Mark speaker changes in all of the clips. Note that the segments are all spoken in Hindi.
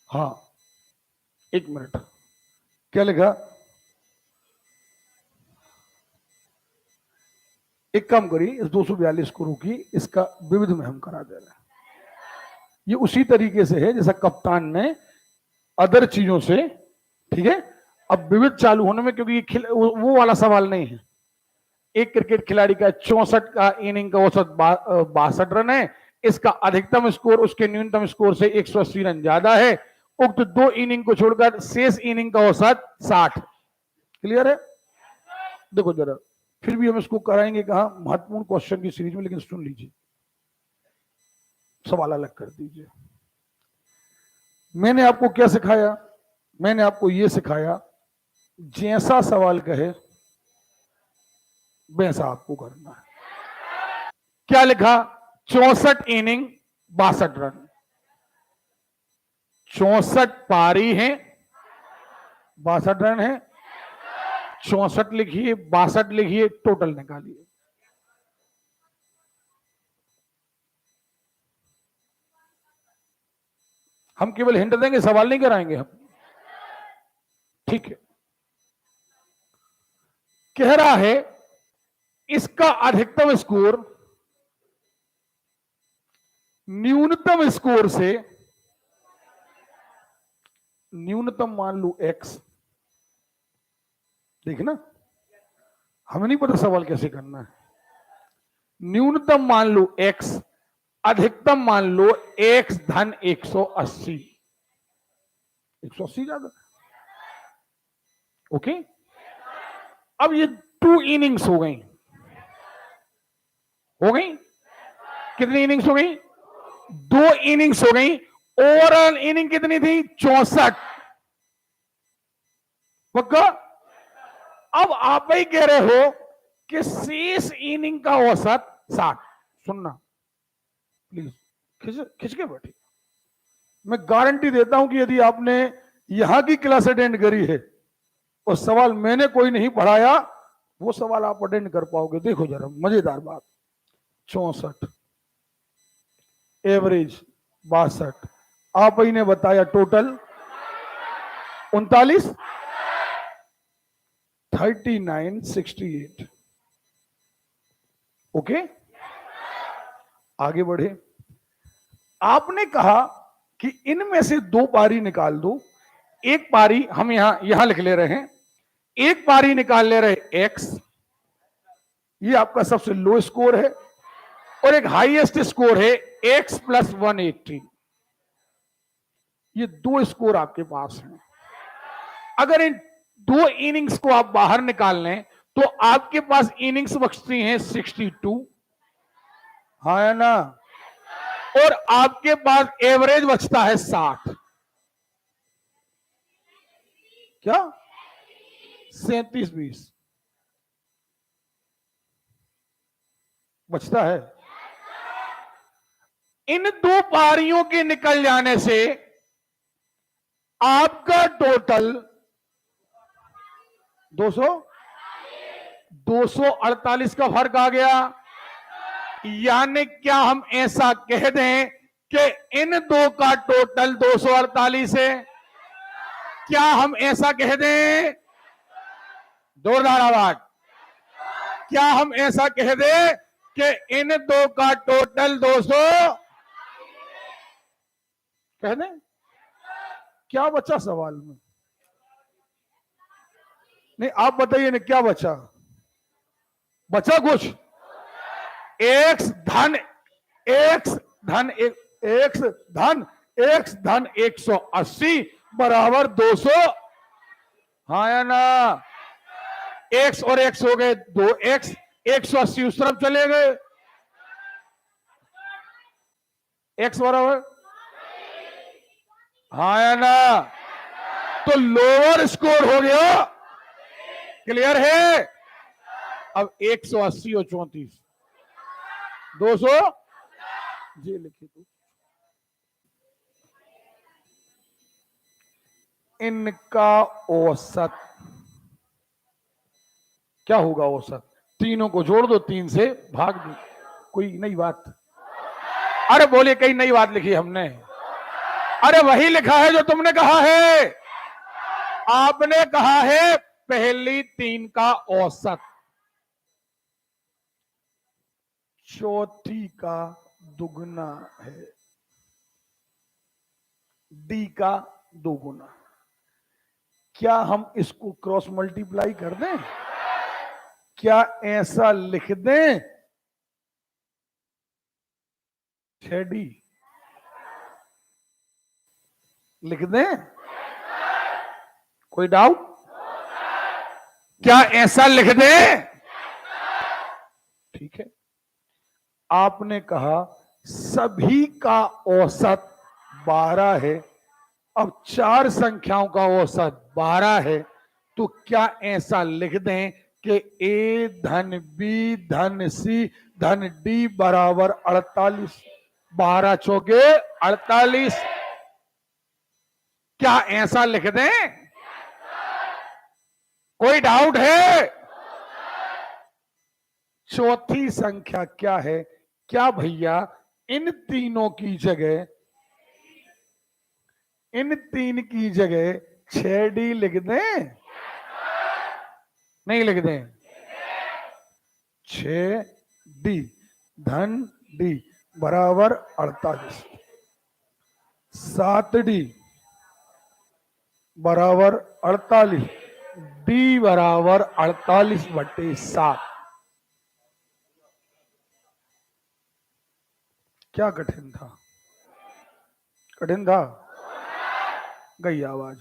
Speaker 1: हाँ, एक मिनट, क्या लिखा? एक काम करिए, इस 242 को रोकिए, इसका विविध में हम करा दे रहे हैं। ये उसी तरीके से है जैसा कप्तान ने अदर चीजों से, ठीक है। अब विविध चालू होने में, क्योंकि ये वो वाला सवाल नहीं है। एक क्रिकेट खिलाड़ी का 64 का इनिंग का औसत 62 रन है, इसका अधिकतम स्कोर उसके न्यूनतम स्कोर से 180 रन ज्यादा है। उक्त दो इनिंग को छोड़कर शेष इनिंग का औसत 60। क्लियर है? देखो जरा, फिर भी हम इसको कराएंगे कहा, महत्वपूर्ण क्वेश्चन की सीरीज में, लेकिन सुन लीजिए, सवाल अलग कर दीजिए। मैंने आपको क्या सिखाया? मैंने आपको यह सिखाया, जैसा सवाल कहे वैसा आपको करना है। क्या लिखा? 64 इनिंग 62 रन, 64 पारी है, 62 रन है। 64 लिखिए, 62 लिखिए, टोटल निकालिए। हम केवल हिंट देंगे, सवाल नहीं कराएंगे हम, ठीक है। कह रहा है इसका अधिकतम स्कोर न्यूनतम स्कोर से, न्यूनतम मान लो x, देखना हमें नहीं पता सवाल कैसे करना है। न्यूनतम मान लो x, अधिकतम मान लो x धन 180, 180 ज्यादा, ओके। अब ये 2 इनिंग्स हो गई, कितनी इनिंग्स हो गई? 2 इनिंग्स हो गई। ओवरऑल इनिंग कितनी थी? 64। पक्का? अब आप ही कह रहे हो कि शेष इनिंग का औसत 60। सुनना प्लीज, खिंच के बैठिए। मैं गारंटी देता हूं कि यदि आपने यहां की क्लास अटेंड करी है और सवाल मैंने कोई नहीं पढ़ाया, वो सवाल आप अटेंड कर पाओगे। देखो जरा मजेदार बात, 64 एवरेज 62, आप ही ने बताया टोटल 39, 3968। ओके, आगे बढ़े। आपने कहा कि इनमें से 2 पारी निकाल दो। एक पारी हम यहां लिख ले रहे हैं, एक पारी निकाल ले रहे x, ये आपका सबसे लो स्कोर है, और एक हाईएस्ट स्कोर है x प्लस 180। ये 2 स्कोर आपके पास हैं। अगर इन 2 इनिंग्स को आप बाहर निकाल लें तो आपके पास इनिंग्स बचती हैं 62, हाँ है ना, और आपके पास एवरेज बचता है 60। क्या? 37-20 बचता है। इन 2 पारियों के निकल जाने से आपका टोटल 248 का फर्क आ गया। यानी क्या हम ऐसा कह दें कि इन 2 का टोटल 248 है? क्या हम ऐसा कह दें? जोरदार आवाज। क्या हम ऐसा कह दें कि इन 2 का टोटल 200 कह दें? क्या बचा सवाल में? नहीं, आप बताइए ना, क्या बचा? बचा कुछ? x धन x धन 180 बराबर 200, हाँ या ना? x और x हो गए 2x, 180 उस तरफ चले गए, x बराबर, हाँ या ना? तो लोअर स्कोर हो गया। क्लियर है? अब 180 और 34 200 जी लिखिए तो। इनका औसत क्या होगा? औसत तीनों को जोड़ दो, 3 से भाग दो। कोई नई बात? अरे बोलिए, कई नई बात लिखी हमने। अरे वही लिखा है जो तुमने कहा है। आपने कहा है पहली 3 का औसत, चौथी का दुगना है, डी का दोगुना। क्या हम इसको क्रॉस मल्टीप्लाई कर दें? क्या ऐसा लिख दें 6D लिख दें? कोई डाउट? क्या ऐसा लिख दें? ठीक है। आपने कहा सभी का औसत 12 है। अब 4 संख्याओं का औसत 12 है, तो क्या ऐसा लिख दें कि A धन B धन C धन D बराबर 48? 12 चौके 48। क्या ऐसा लिख दें? कोई डाउट है? चौथी संख्या क्या है? क्या भैया इन तीनों की जगह, इन 3 की जगह 6D लिख दें? नहीं लिख दें? 6D धन D बराबर 48, 7D बराबर 48, D बराबर 48/7। क्या कठिन था? कठिन था? गई आवाज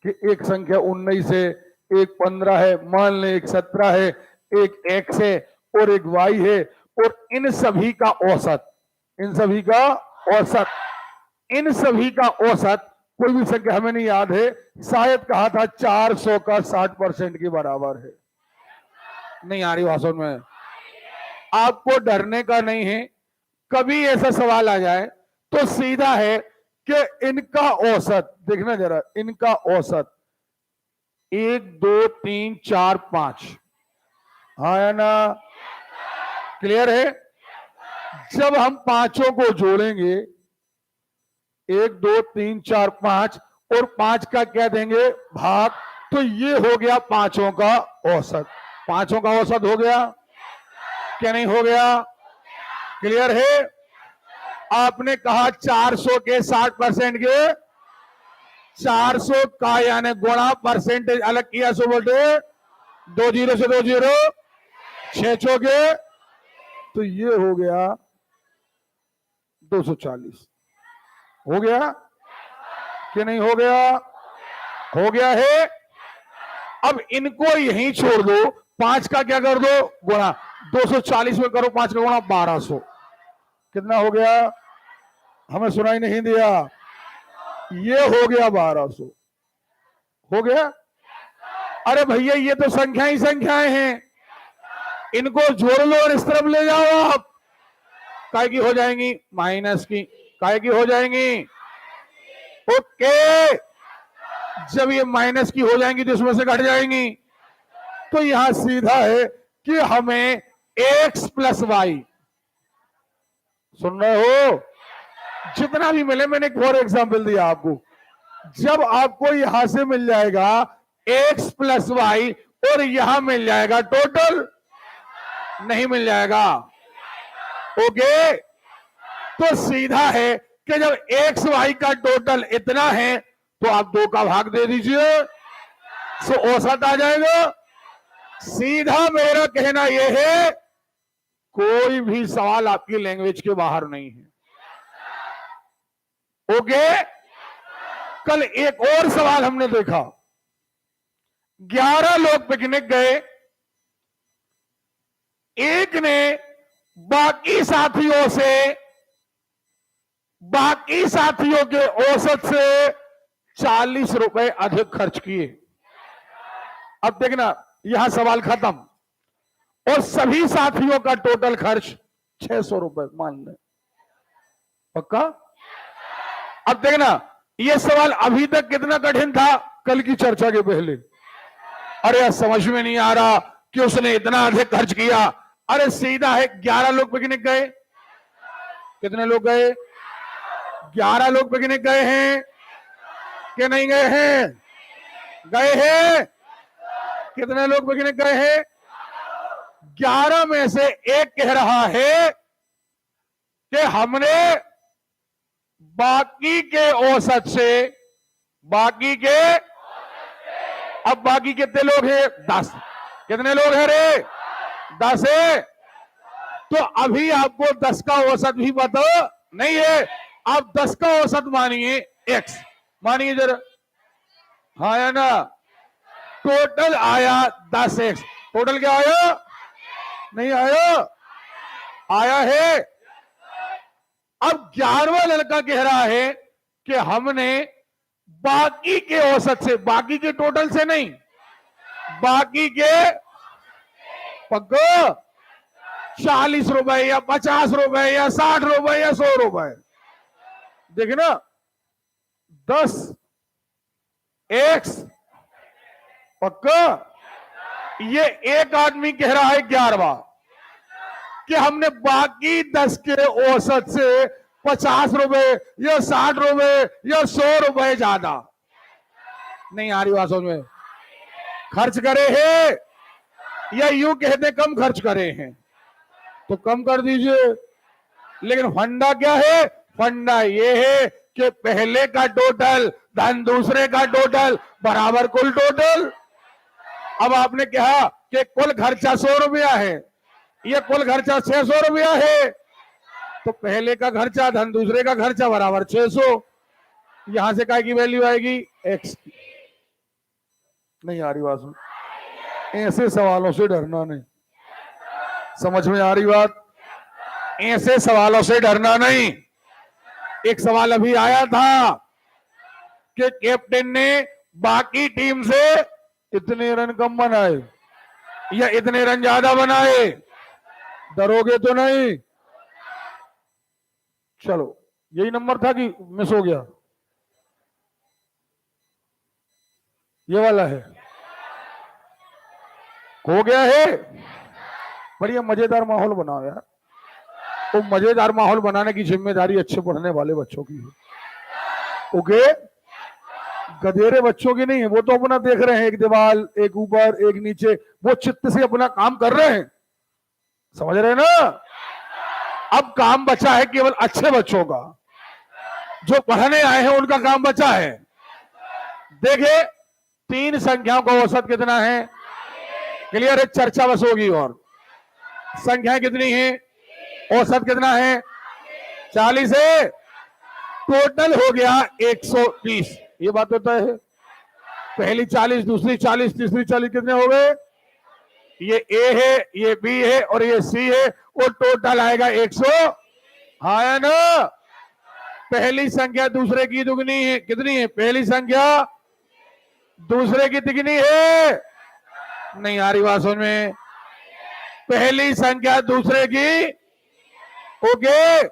Speaker 1: कि एक संख्या 19 है, एक 15 है, मान लें एक 17 है, एक X है और एक Y है, और इन सभी का औसत, इन सभी का औसत, इन सभी का औसत कोई भी संख्या हमें नहीं याद है, शायद कहा था 400 का 60% के बराबर है। नहीं आ रही भाषण में? आपको डरने का नहीं है। कभी ऐसा सवाल आ जाए तो सीधा है कि इनका औसत देखना जरा, इनका औसत 1 2 3 4 5, हाँ या ना? क्लियर है? जब हम पांचों को जोड़ेंगे 1 2 3 4 5 और 5 का क्या देंगे भाग, तो ये हो गया पांचों का औसत। पांचों का औसत हो गया क्या नहीं हो गया? क्लियर है? आपने कहा 400 के 60% के, 400 का यानी गुणा परसेंटेज अलग किया, सो बोलते 2 0 से 2 0, 6 चौके, तो ये हो गया 240। हो गया कि नहीं हो गया? हो गया है। अब इनको यहीं छोड़ दो, 5 का क्या कर दो गुणा, 240 में करो 5 का गुणा, 1200। कितना हो गया? हमें सुनाई नहीं दिया। ये हो गया 1200। हो गया? अरे भैया ये तो संख्या ही संख्याएं हैं, इनको जोड़ लो और इस तरफ ले जाओ आप। काय की हो जाएंगी? माइनस की। काय की हो जाएंगी? ओके। जब ये माइनस की हो जाएंगी तो इसमें से घट जाएंगी। तो यहां सीधा है कि हमें x प्लस वाई, सुन रहे हो, जितना भी मिले, मैंने एक और एग्जाम्पल दिया आपको, जब आपको यहां से मिल जाएगा x प्लस वाई और यहां मिल जाएगा टोटल, नहीं मिल जाएगा। ओके, तो सीधा है कि जब एक्स वाई का टोटल इतना है तो आप 2 का भाग दे दीजिए, सो औसत आ जाएगा। सीधा मेरा कहना यह है कोई भी सवाल आपकी लैंग्वेज के बाहर नहीं है। ओके, कल एक और सवाल हमने देखा, 11 लोग पिकनिक गए, एक ने बाकी साथियों के औसत से 40 रुपए अधिक खर्च किए। अब देखना, यहां सवाल खत्म, और सभी साथियों का टोटल खर्च 600 रुपए मान लें, पक्का? अब देखना, यह सवाल अभी तक कितना कठिन था कल की चर्चा के पहले। अरे समझ में नहीं आ रहा कि उसने इतना अधिक खर्च किया। अरे सीधा है, 11 लोग पिकनिक गए, कितने लोग गए? 11 लोग पिकनिक गए हैं कि नहीं गए हैं? गए हैं। कितने लोग पिकनिक गए हैं? 11 में से एक कह रहा है कि हमने बाकी के औसत से, बाकी के, अब बाकी कितने लोग हैं? 10। कितने लोग हैं रे? 10 है। तो अभी आपको 10 का औसत भी पता नहीं है। आप 10 का औसत मानिए x, मानिए जरा। हाँ या ना? टोटल आया 10x। टोटल क्या आया? नहीं आया? आया है। अब 11वां लड़का कह रहा है कि हमने बाकी के औसत से, बाकी के टोटल से नहीं, बाकी के पक्का 40 रुपए या 50 रुपए या 60 रुपए या 100 रुपए, देखिए ना, 10 एक्स पक्का। ये एक आदमी कह रहा है 11वां कि हमने बाकी 10 के औसत से 50 रुपए या 60 रुपए या 100 रुपए ज्यादा, नहीं आ रही बात समझ में, खर्च करे हैं, या यूं कहते कम खर्च करे हैं, तो कम कर दीजिए। लेकिन फंडा क्या है? फंडा ये है कि पहले का टोटल धन दूसरे का टोटल बराबर कुल टोटल। अब आपने कहा कि कुल खर्चा 100 रुपया है, ये कुल खर्चा 600 रुपया है, तो पहले का खर्चा धन दूसरे का खर्चा बराबर 600। यहां से काय की वैल्यू आएगी? x की। नहीं आ रही बात? ऐसे सवालों से डरना नहीं, समझ में आ रही बात? ऐसे सवालों से डरना नहीं। एक सवाल अभी आया था कि कैप्टन ने बाकी टीम से इतने रन कम बनाए या इतने रन ज्यादा बनाए, डरोगे तो नहीं? चलो, यही नंबर था कि मिस हो गया? ये वाला है, हो गया है। बढ़िया मजेदार माहौल बनाओ यार। तो मजेदार माहौल बनाने की जिम्मेदारी अच्छे पढ़ने वाले बच्चों की है, ओके? गधेरे बच्चों की नहीं है। वो तो अपना देख रहे हैं, एक दीवार, एक ऊपर, एक नीचे, वो चित्त से अपना काम कर रहे हैं, समझ रहे हैं ना? अब काम बचा है केवल अच्छे बच्चों का, जो पढ़ने आए हैं उनका काम बचा है। देखे 3 संख्याओं का औसत कितना है? क्लियर है? चर्चा बस होगी। और संख्याएं कितनी है? औसत कितना है? 40 है। टोटल हो गया 130। ये बात होता है। पहली 40, दूसरी 40, तीसरी 40, कितने हो गए? ये ए है, ये बी है और ये सी है, और टोटल आएगा 100। हाँ या ना? पहली संख्या दूसरे की दुगनी है। कितनी है? पहली संख्या दूसरे की तिगनी है। नहीं आ रही बात समझ में? पहली संख्या दूसरे की, ओके,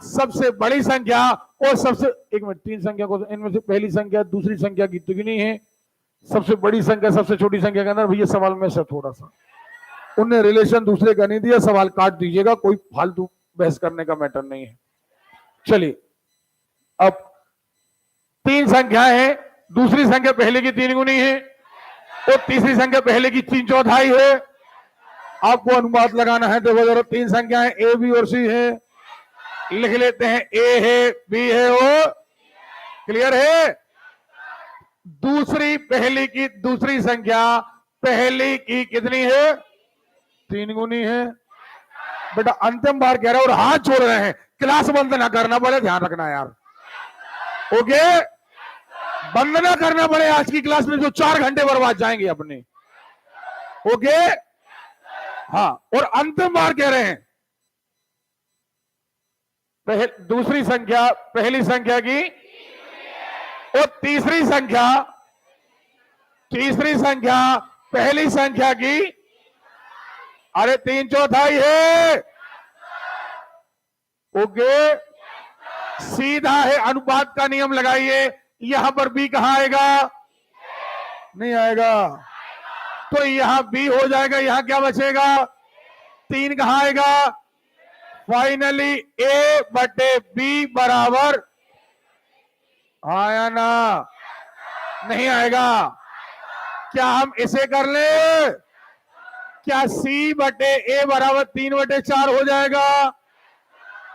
Speaker 1: सबसे बड़ी संख्या और सबसे, एक मिनट, 3 संख्या को, इनमें से पहली संख्या दूसरी संख्या की तिगनी है, सबसे बड़ी संख्या सबसे छोटी संख्या के अंदर। भैया सवाल में से थोड़ा सा उन्हें रिलेशन दूसरे का नहीं दिया, सवाल काट दीजिएगा, कोई फालतू बहस करने का मैटर नहीं है। चलिए, अब 3 संख्याएं हैं, दूसरी संख्या पहले की 3 गुनी है और तीसरी संख्या पहले की 3/4 है। आपको अनुपात लगाना है। देखो जरा, 3 संख्याएं ए, बी और सी है, लिख लेते हैं। ए है, बी है और, क्लियर है? दूसरी पहली की दूसरी संख्या पहली की कितनी है? 3 गुनी है। बेटा अंतिम बार कह रहा हूं और हाथ जोड़ रहे हैं, क्लास बंद ना करना पड़े, ध्यान रखना यार, ओके? बंद ना करना पड़े आज की क्लास में, जो 4 घंटे बर्बाद जाएंगे अपने, ओके? हाँ, और अंतिम बार कह रहे हैं, दूसरी संख्या पहली संख्या की और तीसरी संख्या पहली संख्या की, अरे 3/4 है, ओके? सीधा है, अनुपात का नियम लगाइए। यहां पर बी कहां आएगा? नहीं आएगा, तो यहां बी हो जाएगा। यहां क्या बचेगा? 3 कहां आएगा? फाइनली ए बटे बी बराबर आया ना? नहीं आएगा। क्या हम इसे कर ले? क्या सी बटे ए बराबर 3/4 हो जाएगा?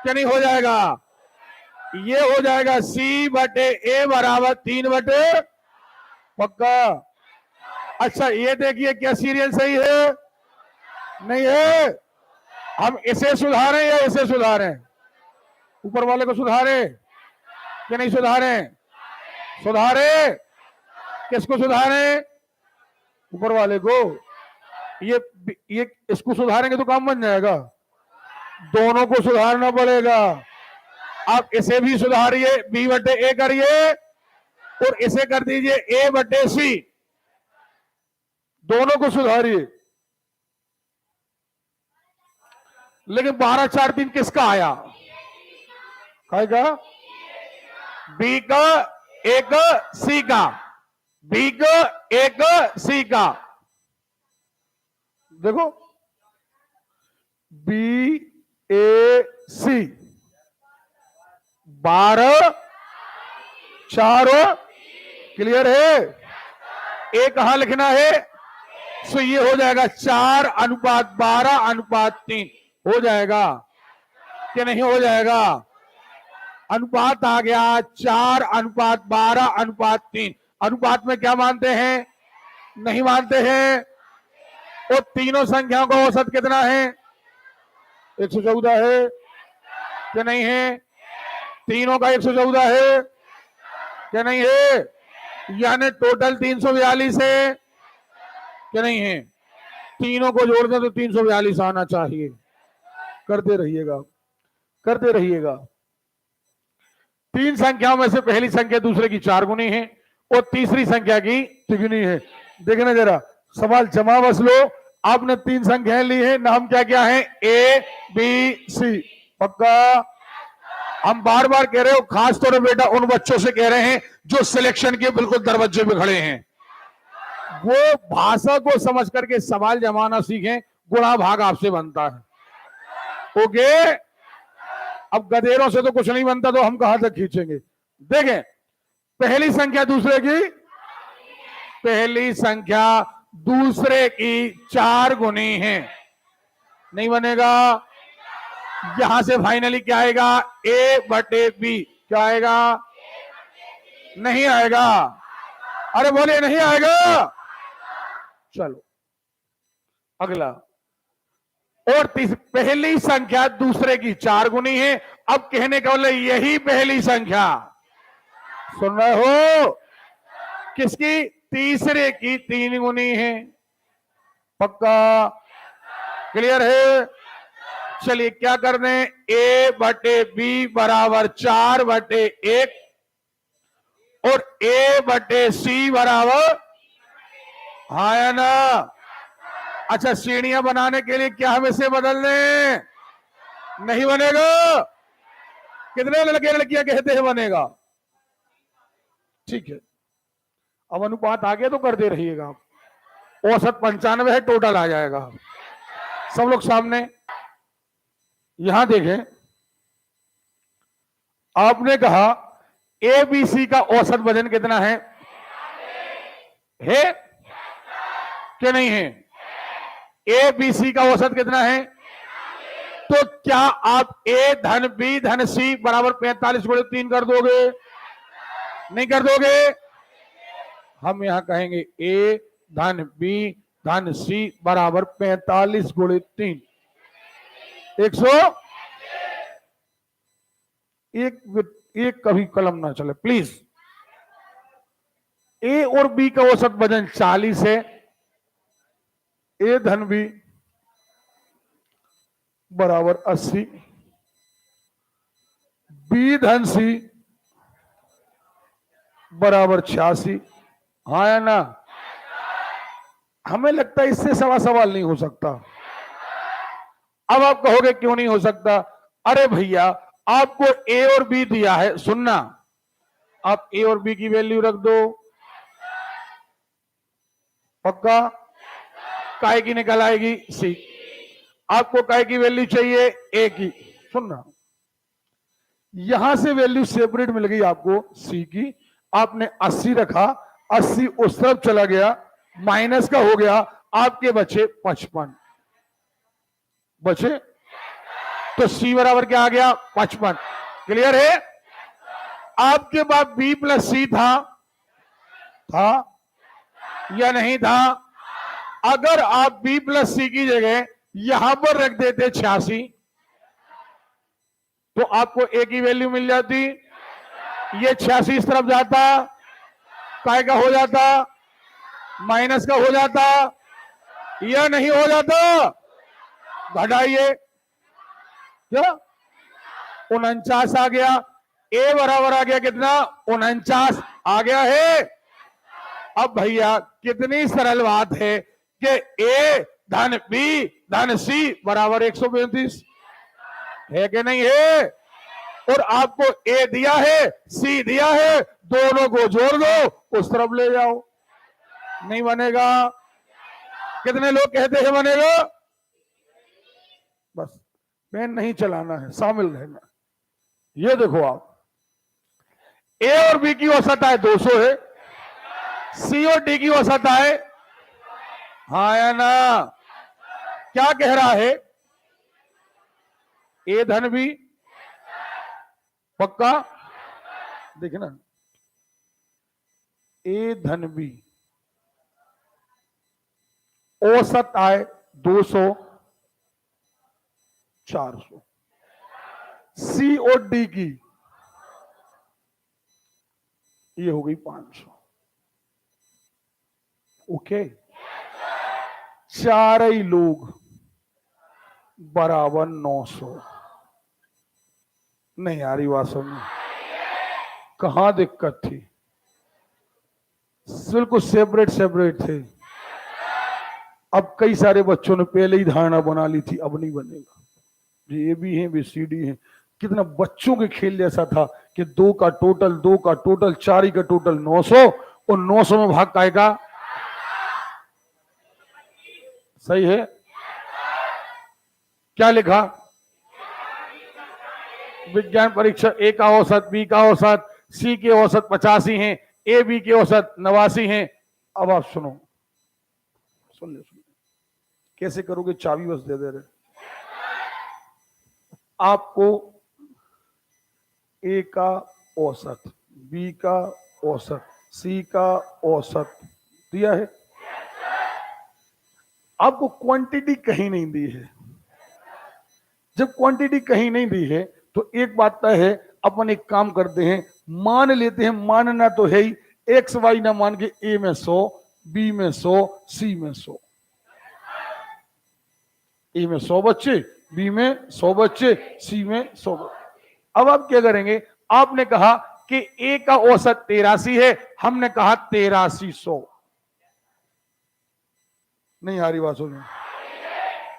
Speaker 1: क्या नहीं हो जाएगा? ये हो जाएगा सी बटे ए बराबर 3/। पक्का? अच्छा ये देखिए, क्या सीरियल सही है? नहीं है। हम इसे सुधारें या इसे सुधारें? ऊपर वाले को सुधारे कि नहीं सुधारे? सुधारे। किसको सुधारे? ऊपर वाले को। ये इसको सुधारेंगे तो काम बन जाएगा। दोनों को सुधारना पड़ेगा। आप इसे भी सुधारिए, बी बटे ए करिए, और इसे कर दीजिए ए बटे सी। दोनों को सुधारिए। लेकिन 12 4 3 किसका आया? का? बी का, एक सी का। बी का, एक सी का। देखो, बी ए सी 12 4 क्लियर है? ए कहां लिखना है? सो ये हो जाएगा 4:12:3 हो जाएगा कि नहीं हो जाएगा? अनुपात आ गया 4:12:3। अनुपात में क्या मानते हैं? नहीं मानते हैं। और तीनों संख्याओं का औसत कितना है? 114 है कि नहीं है? तीनों का 114 है कि नहीं है? यानी टोटल 342 है कि नहीं है? तीनों को जोड़ दें तो 342 आना चाहिए। करते रहिएगा, करते रहिएगा। तीन संख्याओं में से पहली संख्या दूसरे की 4 गुनी है और तीसरी संख्या की तिगुनी है। देखना जरा, सवाल जमा बस लो। आपने 3 संख्याएं ली है, नाम क्या क्या है? A B C. पक्का? हम बार बार कह रहे हो, खास तौर पर बेटा उन बच्चों से कह रहे हैं जो सिलेक्शन के बिल्कुल दरवाजे पे खड़े हैं, वो भाषा को समझ करके सवाल जमाना सीखें। गुणा भाग आपसे बनता है। ओके? अब गधेरों से तो कुछ नहीं बनता, तो हम कहां तक खींचेंगे? देखें, पहली संख्या दूसरे की, पहली संख्या दूसरे की 4 गुनी है। नहीं बनेगा। यहां से फाइनली क्या आएगा? ए बटे बी। क्या आएगा? नहीं आएगा। अरे बोलिए, नहीं आएगा। चलो अगला। और पहली संख्या दूसरे की 4 गुनी है। अब कहने का मतलब यही पहली संख्या, सुन रहे हो? किसकी? तीसरे की 3 गुनी है। पक्का? क्लियर है? चलिए क्या कर रहे हैं? ए बटे बी बराबर 4/1 और ए बटे सी बराबर, हाँ या ना? अच्छा, श्रेणियां बनाने के लिए क्या हम इसे बदल दें? नहीं बनेगा। कितने लड़के लड़कियां कहते हैं बनेगा? ठीक है। अब अनुपात आ गया तो कर दे रहिएगा। औसत 95 है, टोटल आ जाएगा। सब लोग सामने यहां देखें। आपने कहा ए बी सी का औसत वजन कितना है? कि नहीं है? ए बी सी का औसत कितना है? तो क्या आप ए धन बी धन सी बराबर 45/3 कर दोगे? नहीं कर दोगे? हम यहां कहेंगे ए धन बी धन सी बराबर 45/3। 100। एक कभी कलम ना चले प्लीज। ए और बी का औसत वजन 40 है। ए धन बी बराबर 80, बी धन सी बराबर 86। हाँ या ना? हमें लगता है इससे सवाल नहीं हो सकता। अब आप कहोगे क्यों नहीं हो सकता? अरे भैया, आपको ए और बी दिया है। सुनना, आप ए और बी की वैल्यू रख दो। पक्का? काय की निकल आएगी? सी। आपको काय की वैल्यू चाहिए? ए की। सुनना, यहां से वैल्यू सेपरेट मिल गई आपको सी की, आपने 80 रखा, 80 उस तरफ चला गया, माइनस का हो गया, आपके बचे 55 बचे, तो सी बराबर क्या आ गया 55। क्लियर है? आपके पास बी प्लस सी था या नहीं था? अगर आप बी प्लस सी की जगह यहां पर रख देते 86 तो आपको ए की वैल्यू मिल जाती, ये 86 इस तरफ जाता, काय का हो जाता, माइनस का हो जाता या नहीं हो जाता? घटाइए, क्या 49 आ गया, ए बराबर आ गया कितना 49 आ गया है। अब भैया कितनी सरल बात है कि ए धन बी धन सी बराबर 135 है कि नहीं है? और आपको ए दिया है सी दिया है, दोनों को जोड़ दो उस तरफ ले जाओ, नहीं बनेगा? कितने लोग कहते हैं बनेगा? बस पेन नहीं चलाना है, शामिल रहना। ये देखो आप, ए और बी की औसत आए 200 है, सी और डी की औसत आए, हाँ या ना? क्या कह रहा है? ए धन बी पक्का, देखना ना, ए धन बी औसत आए 200 400, सी और डी की ये हो गई 500। ओके, चार ही लोग बराबर 900। नहीं आ रही बात समझ? कहां दिक्कत थी? बिल्कुल सेपरेट सेपरेट थे। अब कई सारे बच्चों ने पहले ही धारणा बना ली थी, अब नहीं बनेगा, ये भी है बी सी डी है। कितना बच्चों के खेल जैसा था कि 2 का टोटल 4 का टोटल 900 और 900 में भाग पाएगा। सही है? क्या लिखा? विज्ञान परीक्षा ए का औसत, बी का औसत, सी के औसत 85 हैं, ए बी के औसत 89 हैं। अब आप सुनो, सुन ले, कैसे करोगे? चाबी बस दे रहे आपको। ए का औसत, बी का औसत, सी का औसत दिया है, आपको क्वांटिटी कहीं नहीं दी है। जब क्वांटिटी कहीं नहीं दी है तो एक बात तय है, अपन एक काम करते हैं, मान लेते हैं, मानना तो है ही, एक्स वाई ना मान के ए में 100, बी में 100, सी में 100, ए में 100 बच्चे, बी में 100 बच्चे, सी में 100 बच्चे। अब आप क्या करेंगे? आपने कहा कि ए का औसत 83 है, हमने कहा 8300। नहीं आ रही बात सुनिए?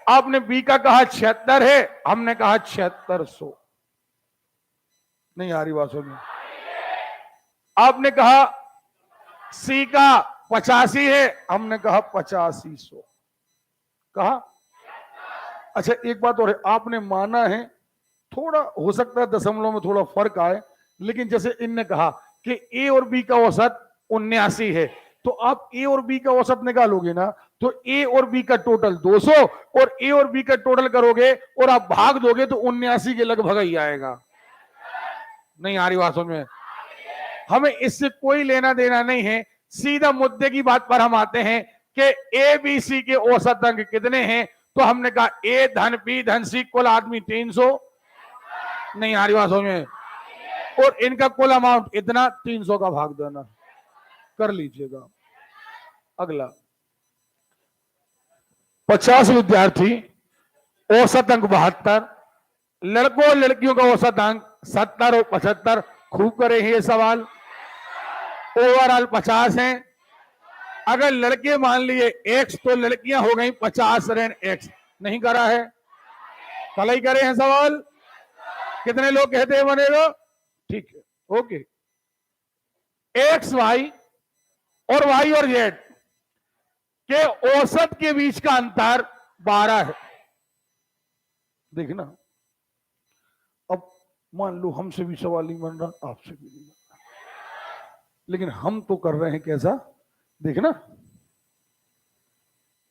Speaker 1: आपने बी का कहा 76 है, हमने कहा 7600। नहीं आ रही बात सुनिए? आपने कहा सी का 85 है, हमने कहा 8500 कहा। अच्छा एक बात और है, आपने माना है, थोड़ा हो सकता है दशमलव में थोड़ा फर्क आए, लेकिन जैसे इनने कहा कि ए और बी का औसत 79 है, तो आप ए और बी का औसत निकालोगे ना, तो ए और बी का टोटल 200 और ए और बी का टोटल करोगे और आप भाग दोगे तो 79 के लगभग ही आएगा। नहीं आ रही बात समझ में? हमें इससे कोई लेना देना नहीं है, सीधा मुद्दे की बात पर हम आते हैं कि ए बी सी के औसत अंक कितने हैं, तो हमने कहा ए धन बी धन सी कुल आदमी 300। नहीं आ रही बात समझ में? और इनका कुल अमाउंट इतना, 300 का भाग देना, कर लीजिएगा। अगला 50 विद्यार्थी, औसत अंक 72, लड़कों और लड़कियों का औसत अंक 70 और 75। खूब करे ये सवाल। ओवरऑल 50 हैं। अगर लड़के मान लिए x तो लड़कियां हो गई 50 ऋण x। नहीं करा है? कल ही करे हैं सवाल। कितने लोग कहते हैं बनेगा? ठीक है, ओके। एक्स वाई और वाई और जेड के औसत के बीच का अंतर 12 है। देखना, मान लो हमसे भी सवाल नहीं बन रहा, आपसे भी नहीं बन रहा, लेकिन हम तो कर रहे हैं कैसा, देखना,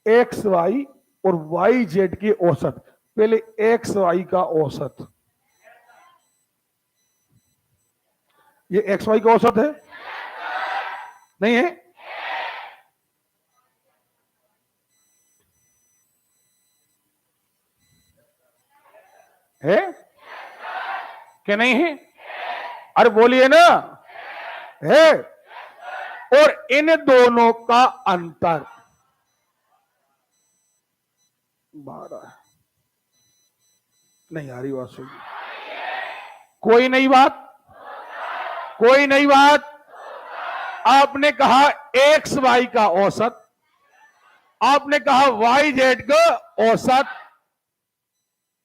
Speaker 1: एक्स वाई और वाई जेड के औसत। पहले एक्स वाई का औसत, ये एक्स वाई का औसत है, नहीं है? है क्या नहीं है? अरे बोलिए ना, है। और इन दोनों का अंतर 12। नहीं आ रही बात सुन, कोई नई बात, कोई नई बात। आपने कहा एक्स वाई का औसत, आपने कहा वाई जेड का औसत,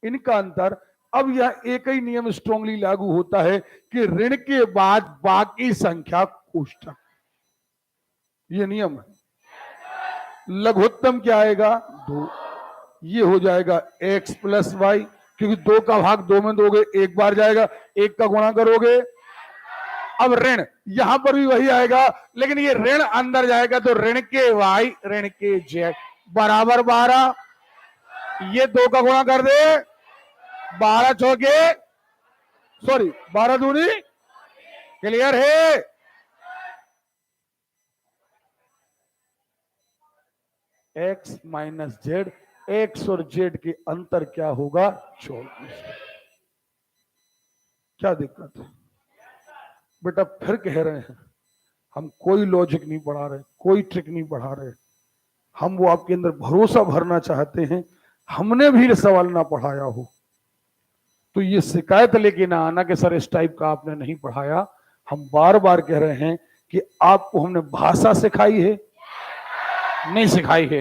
Speaker 1: इनका अंतर। अब यह एक ही नियम स्ट्रांगली लागू होता है कि ऋण के बाद बाकी संख्या कोष्ठक, ये नियम है। लघुत्तम क्या आएगा, 2। ये हो जाएगा x प्लस वाई, क्योंकि 2 का भाग 2 में दोगे, एक बार जाएगा, 1 का गुणा करोगे। अब ऋण यहां पर भी वही आएगा, लेकिन ये ऋण अंदर जाएगा तो ऋण के y ऋण के z बराबर 12। ये 2 का गुणा कर दे, 12 चौके, सॉरी 12 दूनी, क्लियर है? x माइनस जेड, एक्स और जेड के अंतर क्या होगा, 24। क्या दिक्कत है बेटा? फिर कह रहे हैं हम कोई लॉजिक नहीं पढ़ा रहे, कोई ट्रिक नहीं पढ़ा रहे, हम वो आपके अंदर भरोसा भरना चाहते हैं। हमने भी सवाल ना पढ़ाया हो तो ये शिकायत लेके ना आना कि सर इस टाइप का आपने नहीं पढ़ाया। हम बार बार कह रहे हैं कि आपको हमने भाषा सिखाई है, नहीं सिखाई है,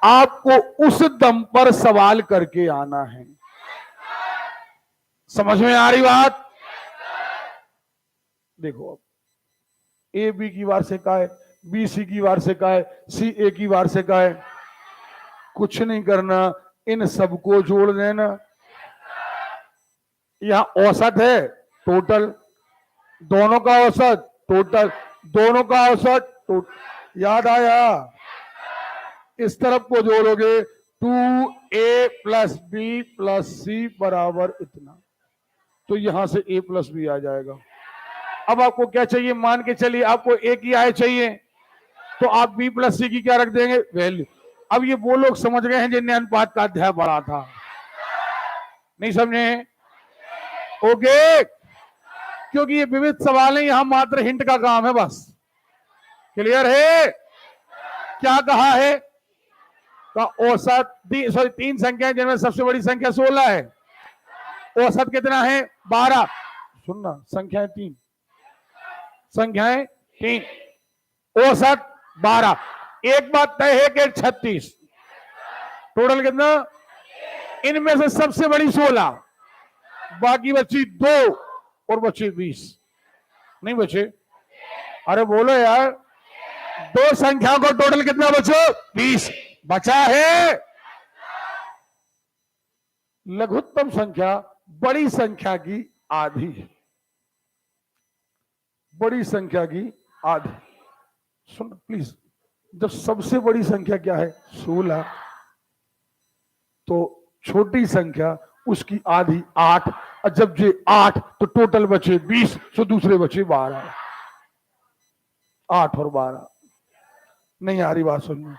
Speaker 1: आपको उस दम पर सवाल करके आना है। समझ में आ रही बात? देखो, अब ए बी की वार्षिका है, बी सी की वार्षिका है, सी ए की वार्षिका है। कुछ नहीं करना, इन सबको जोड़ देना। यहां औसत है, टोटल, दोनों का औसत टोटल, दोनों का औसत टोटल। याद आया? इस तरफ को जोड़ोगे 2a प्लस बी प्लस सी बराबर इतना, तो यहां से a प्लस बी आ जाएगा। अब आपको क्या चाहिए, मान के चलिए आपको a की आय चाहिए, तो आप b प्लस सी की क्या रख देंगे, वैल्यू। अब ये वो लोग समझ गए हैं जिनने अनुपात का अध्याय पढ़ा था, नहीं समझे? ओके, क्योंकि ये विविध सवाल है, यहां मात्र हिंट का काम है बस। क्लियर है? क्या कहा है का औसत, सॉरी 3 संख्याएं जिनमें सबसे बड़ी संख्या 16 है, औसत कितना है, 12। सुनना, संख्याएं 3, संख्याएं 3, औसत 12। एक बात तय है कि 36, टोटल कितना, इनमें से सबसे बड़ी 16, बाकी बची 2 और बचे 20, नहीं बचे? अरे बोलो यार, 2 संख्याओं को टोटल कितना बचो, 20 बचा है। लघुत्तम संख्या बड़ी संख्या की आधी है, बड़ी संख्या की आधी। सुन प्लीज, जब सबसे बड़ी संख्या क्या है, 16, तो छोटी संख्या उसकी आधी 8, और जब ये 8 तो टोटल बचे 20, तो दूसरे बचे 12। 8 और 12, नहीं आ रही बात सुनने?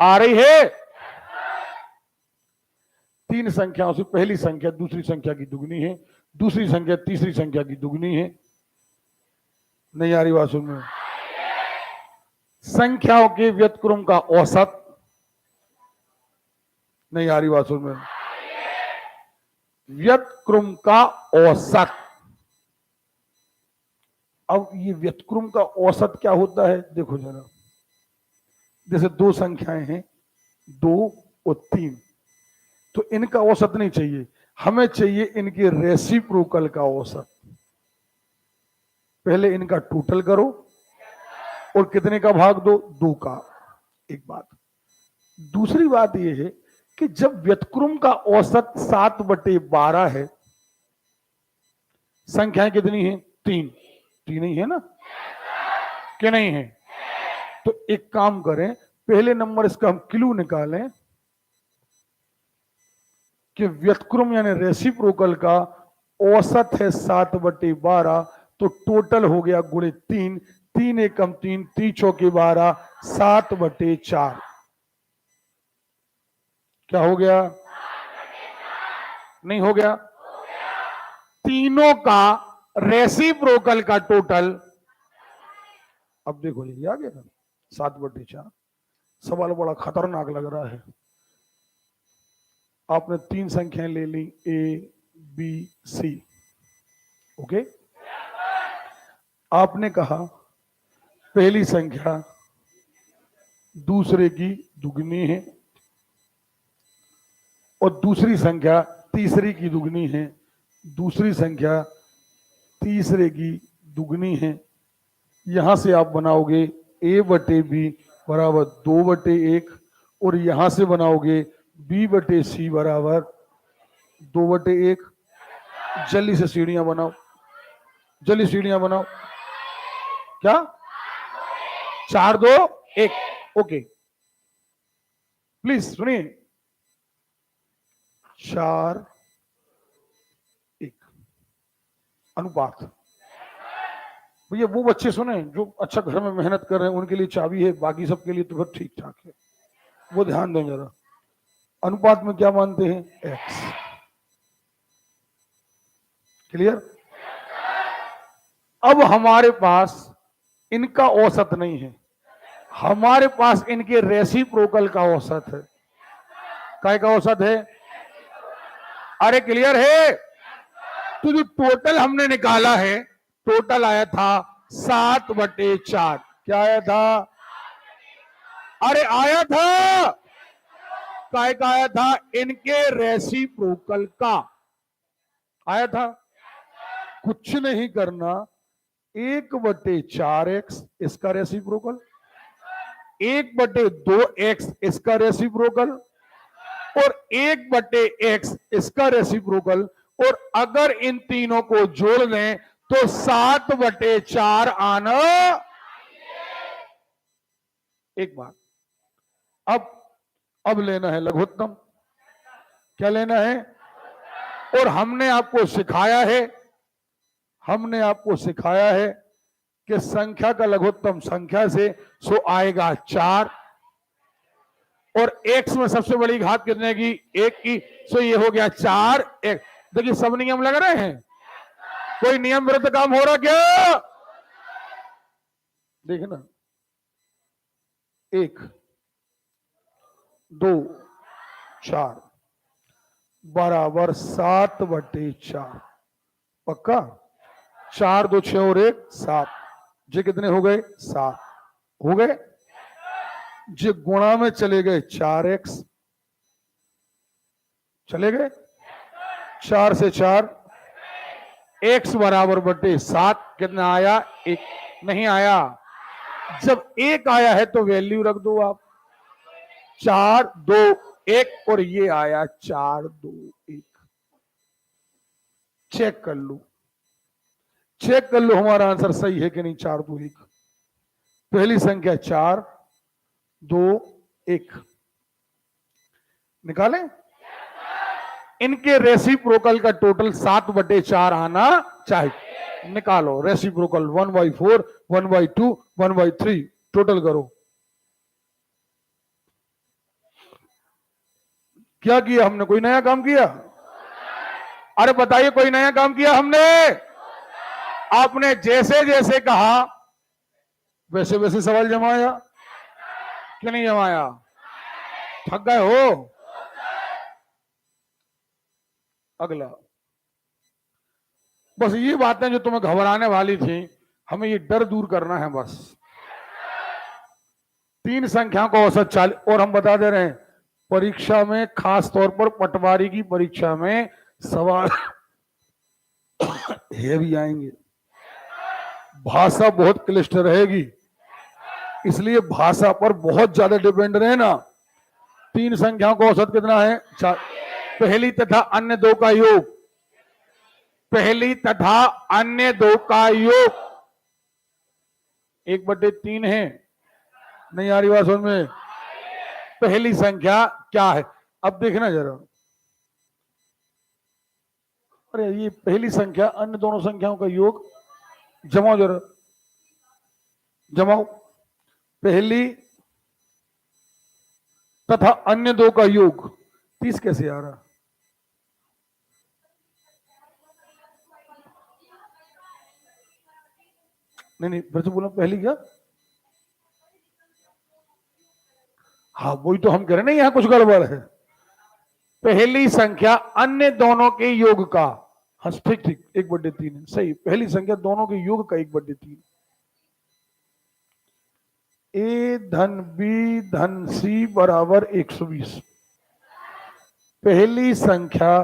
Speaker 1: आ रही है? 3 संख्याओं से पहली संख्या दूसरी संख्या की दुगनी है, दूसरी संख्या तीसरी संख्या की दुगनी है। नहीं आ रही बात सुनने? संख्याओं के व्यतक्रम का औसत, नहीं आ रही बात सुनने? व्यतक्रम का औसत। अब ये व्यतक्रम का औसत क्या होता है, देखो जरा। जैसे 2 संख्याएं हैं, 2 और 3, तो इनका औसत नहीं चाहिए, हमें चाहिए इनके रेसिप्रोकल का औसत। पहले इनका टोटल करो और कितने का भाग दो, 2 का। एक बात। दूसरी बात यह है कि जब व्यतक्रम का औसत 7/12 है, संख्याएं कितनी है? तीन। तीन ही है ना, क्या नहीं है? तो एक काम करें, पहले नंबर इसका हम क्लू निकालें कि व्युत्क्रम यानी रेसिप्रोकल का औसत है 7/12, तो टोटल हो गया गुणे 3, 3 एकम 3, 3 चौके 12, 7/4। क्या हो गया? नहीं हो गया? तीनों का रेसिप्रोकल का टोटल, अब देखो ये आ गया 7/4। सवाल बड़ा खतरनाक लग रहा है। आपने तीन संख्याएं ले ली, ए बी सी, ओके। आपने कहा पहली संख्या दूसरे की दुगनी है और दूसरी संख्या तीसरे की दुगनी है, दूसरी संख्या तीसरे की दुगनी है। यहां से आप बनाओगे a/b बराबर 2/1 और यहां से बनाओगे b/c बराबर 2/1। जल्दी से सीढ़ियां बनाओ, जल्दी सीढ़ियां बनाओ। क्या? 4 2 1, ओके। प्लीज सुनिए, 4 1 अनुपात। भैया वो बच्चे सुने जो अच्छा घर में मेहनत कर रहे हैं, उनके लिए चाबी है, बाकी सबके लिए तो फिर ठीक ठाक है, वो ध्यान दें जरा। अनुपात में क्या मानते हैं? x। क्लियर? अब हमारे पास इनका औसत नहीं है, हमारे पास इनके रेसिप्रोकल का औसत है। काय का औसत है? अरे क्लियर है? तो जो टोटल हमने निकाला है, टोटल आया था 7/4। क्या आया था? अरे आया था, काय का आया था? इनके रेसिप्रोकल का आया था। कुछ नहीं करना, 1/4x इसका रेसिप्रोकल, 1/2x इसका रेसिप्रोकल और 1/x इसका रेसिप्रोकल, और अगर इन तीनों को जोड़ दें तो 7/4 आना। एक बात, अब लेना है लघुत्तम। क्या लेना है? और हमने आपको सिखाया है कि संख्या का लघुत्तम संख्या से सो आएगा 4, और x में सबसे बड़ी घात कितने की? 1 की, सो ये हो गया 4 1। देखिए सब नियम लग रहे हैं, कोई नियम विरुद्ध काम हो रहा क्या? देखना, 1 2 4 बराबर 7/4। पक्का? 4 2 6 और 1 7, ये कितने हो गए? 7 हो गए। ये गुणा में चले गए 4x, चले गए 4 से 4, x बराबर बटे 7, कितना आया? 1 नहीं आया। जब 1 आया है तो वैल्यू रख दो आप, 4 2 1, और ये आया 4 2 1। चेक कर लो, चेक कर लो हमारा आंसर सही है कि नहीं। 4 2 1, पहली संख्या 4 2 1 निकालें। इनके रेसिप्रोकल का टोटल 7/4 आना चाहिए। निकालो रेसिप्रोकल, 1/4 1/2 1/3, टोटल करो। क्या किया हमने? कोई नया काम किया? अरे बताइए, कोई नया काम किया हमने? आपने जैसे जैसे कहा वैसे वैसे सवाल जमाया कि नहीं जमाया? थक गए हो? अगला, बस ये बातें जो तुम्हें घबराने वाली थी, हमें ये डर दूर करना है बस। 3 संख्याओं का औसत 40, और हम बता दे रहे हैं परीक्षा में, खास तौर पर पटवारी की परीक्षा में सवाल हेवी आएंगे, भाषा बहुत क्लिष्ट रहेगी, इसलिए भाषा पर बहुत ज्यादा डिपेंड रहना। 3 संख्याओं का औसत कितना है? 4। पहली तथा अन्य दो का योग, पहली तथा अन्य दो का योग 1/3 है। नहीं आ रही बात समझ में? पहली संख्या क्या है? अब देखना जरा, अरे ये पहली संख्या अन्य दोनों संख्याओं का योग, जमाओ जरा, जमाओ। पहली तथा अन्य दो का योग 30 कैसे आ रहा? नहीं फिर से बोलो, पहली क्या? हाँ वही तो हम कह रहे हैं, यहां कुछ गड़बड़ है। पहली संख्या अन्य दोनों के योग का, हाँ ठीक ठीक, 1/3 है, सही। पहली संख्या दोनों के योग का 1/3। ए धन बी धन सी बराबर 120। पहली संख्या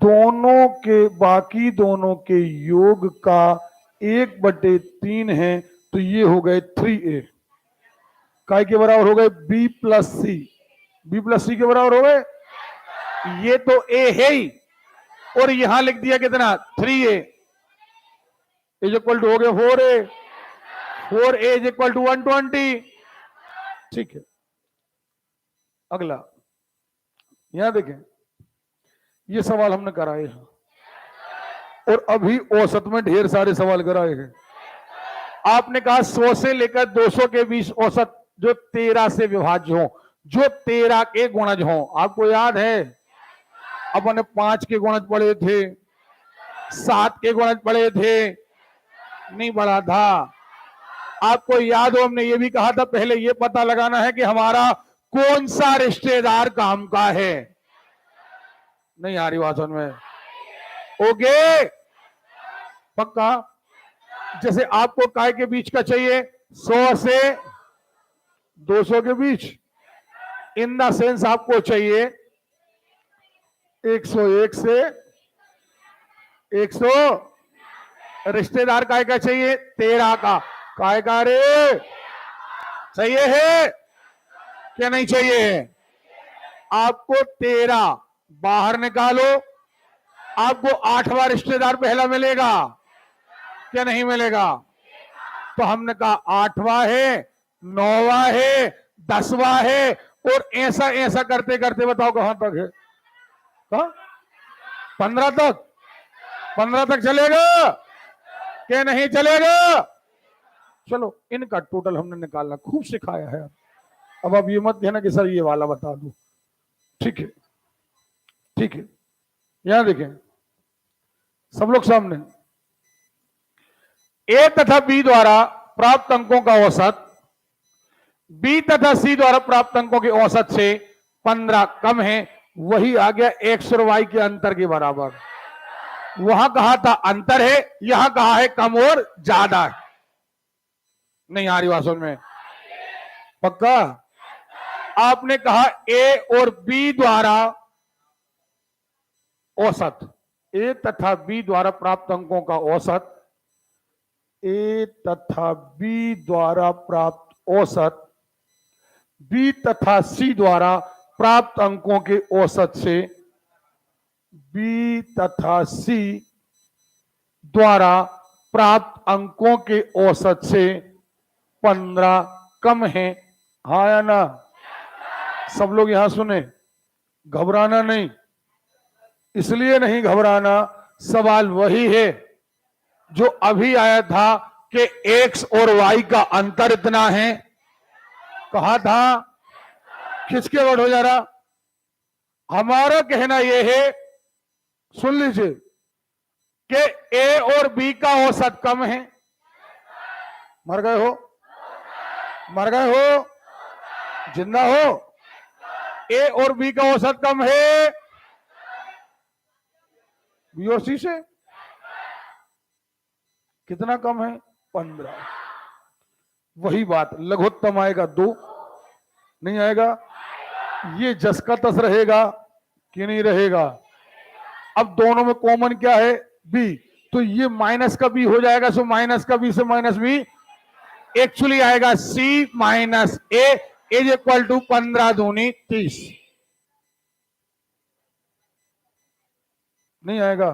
Speaker 1: दोनों के, बाकी दोनों के योग का 1/3 है, तो ये हो गए 3a। काय के बराबर हो गए b प्लस सी। b प्लस सी के बराबर हो गए। ये तो a है ही, और यहां लिख दिया कितना? 3a इज इक्वल टू हो गया 4a। 4a is equal to 120। ठीक है, अगला यहां देखें, ये सवाल हमने कराए हैं, और अभी औसत में ढेर सारे सवाल कराए हैं। आपने कहा 100 से लेकर 200 के बीच औसत जो 13 से विभाज्य हो, जो 13 के गुणज हो। आपको याद है अपन 5 के गुणज पढ़े थे, 7 के गुणज पढ़े थे, नहीं पढ़ा था? आपको याद हो हमने ये भी कहा था पहले ये पता लगाना है कि हमारा कौन सा रिश्तेदार काम का है। नहीं आ रही बात समझ में? ओके पक्का? जैसे आपको काय के बीच का चाहिए 100 से 200 के बीच, इन द सेंस आपको चाहिए 101 से 100। रिश्तेदार काय का चाहिए? 13 का। काय का रे? चाहिए है क्या नहीं चाहिए? आपको 13 बाहर निकालो, आपको 8वां रिश्तेदार पहला मिलेगा क्या नहीं मिलेगा? तो हमने कहा 8वां है, 9वां है, 10वां है, और ऐसा ऐसा करते करते बताओ कहां तक है? कहा 15 तक। 15 तक चलेगा क्या नहीं चलेगा? चलो इनका टोटल हमने निकालना खूब सिखाया है। अब आप ये मत कहना कि सर ये वाला बता दो। ठीक है ठीक है, यहां देखें सब लोग सामने, ए तथा बी द्वारा प्राप्त अंकों का औसत बी तथा सी द्वारा प्राप्त अंकों के औसत से 15 कम है। वही आ गया एक्स और वाई के अंतर के बराबर। वहां कहा था अंतर है, यहां कहा है कम और ज्यादा है। नहीं आ रही बात समझ में? पक्का? आपने कहा ए और बी द्वारा औसत, ए तथा बी द्वारा प्राप्त अंकों का औसत, ए तथा बी द्वारा प्राप्त औसत बी तथा सी द्वारा प्राप्त अंकों के औसत से बी तथा सी द्वारा प्राप्त अंकों के औसत से 15 कम है। हाँ या ना? सब लोग यहां सुने, घबराना नहीं। इसलिए नहीं घबराना, सवाल वही है जो अभी आया था कि एक्स और वाई का अंतर इतना है। कहा था, किसके वर्ड हो जा रहा? हमारा कहना यह है, सुन लीजिए, कि ए और बी का औसत कम है। मर गए हो? मर गए हो? जिंदा हो? ए और बी का औसत कम है बी और सी से। कितना कम है? 15। वही बात, लघुत्तम आएगा 2, नहीं आएगा? ये जस का तस रहेगा कि नहीं रहेगा? अब दोनों में कॉमन क्या है? बी, तो ये माइनस का बी हो जाएगा। सो माइनस का बी से माइनस बी एक्चुअली आएगा c minus a is equal to 15 दूनी 30। नहीं आएगा?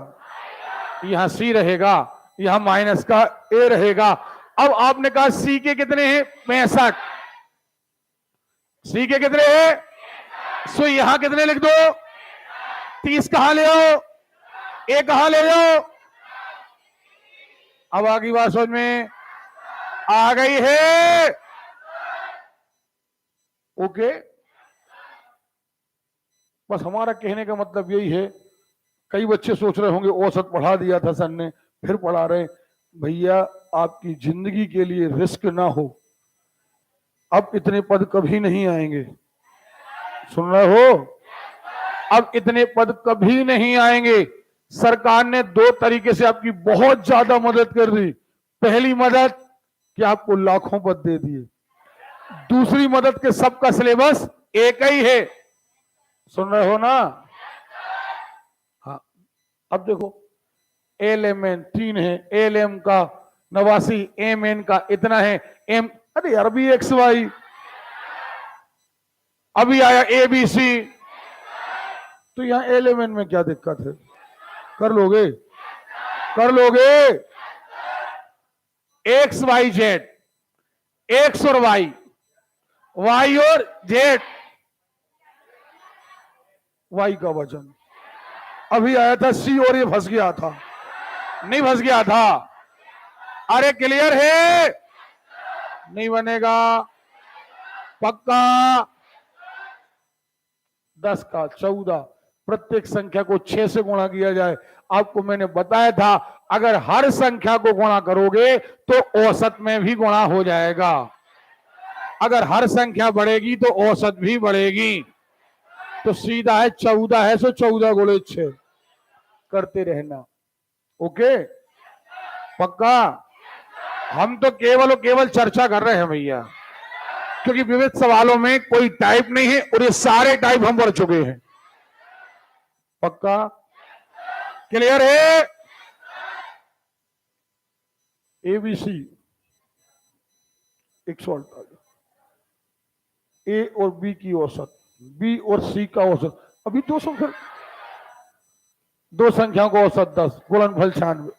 Speaker 1: यहां सी रहेगा, यहां माइनस का ए रहेगा। अब आपने कहा सी के कितने हैं? 65। सी के कितने हैं? सो यहां कितने लिख दो? 30 कहां ले आओ? ए कहां ले जाओ? अब आगे बात समझ में आ गई है? ओके, बस हमारा कहने का मतलब यही है। कई बच्चे सोच रहे होंगे औसत पढ़ा दिया था सर ने, फिर पढ़ा रहे। भैया आपकी जिंदगी के लिए रिस्क ना हो, अब इतने पद कभी नहीं आएंगे। सुन रहे हो? अब इतने पद कभी नहीं आएंगे। सरकार ने 2 तरीके से आपकी बहुत ज्यादा मदद कर दी। पहली मदद कि आपको लाखों पद दे दिए। दूसरी मदद के सबका सिलेबस एक ही है। सुन रहे हो ना? हाँ, अब देखो एलएमएन 3 है, एलएम का 89, एमएन का इतना है, एम अरे अरबी एक्स वाई। अभी आया एबीसी, तो यहां एलएमएन में क्या दिक्कत है? कर लोगे? कर लोगे? एक्स वाई जेड, एक्स और वाई, वाई और जेड, वाई का वजन। अभी आया था सी और ये फंस गया था, नहीं फंस गया था? अरे क्लियर है? नहीं बनेगा पक्का? 10 का 14, प्रत्येक संख्या को 6 से गुणा किया जाए। आपको मैंने बताया था अगर हर संख्या को गुणा करोगे तो औसत में भी गुणा हो जाएगा। अगर हर संख्या बढ़ेगी तो औसत भी बढ़ेगी। तो सीधा है 14 है, सो 14 गुणे 6 करते रहना। ओके, पक्का? हम तो केवल और केवल चर्चा कर रहे हैं भैया, क्योंकि विविध सवालों में कोई टाइप नहीं है और ये सारे टाइप हम पढ़ चुके हैं। पक्का? क्लियर है? एबीसी 148, ए और बी की औसत, बी और सी का औसत। अभी 200, फिर 2 संख्याओं का औसत 10, गुणनफल 96।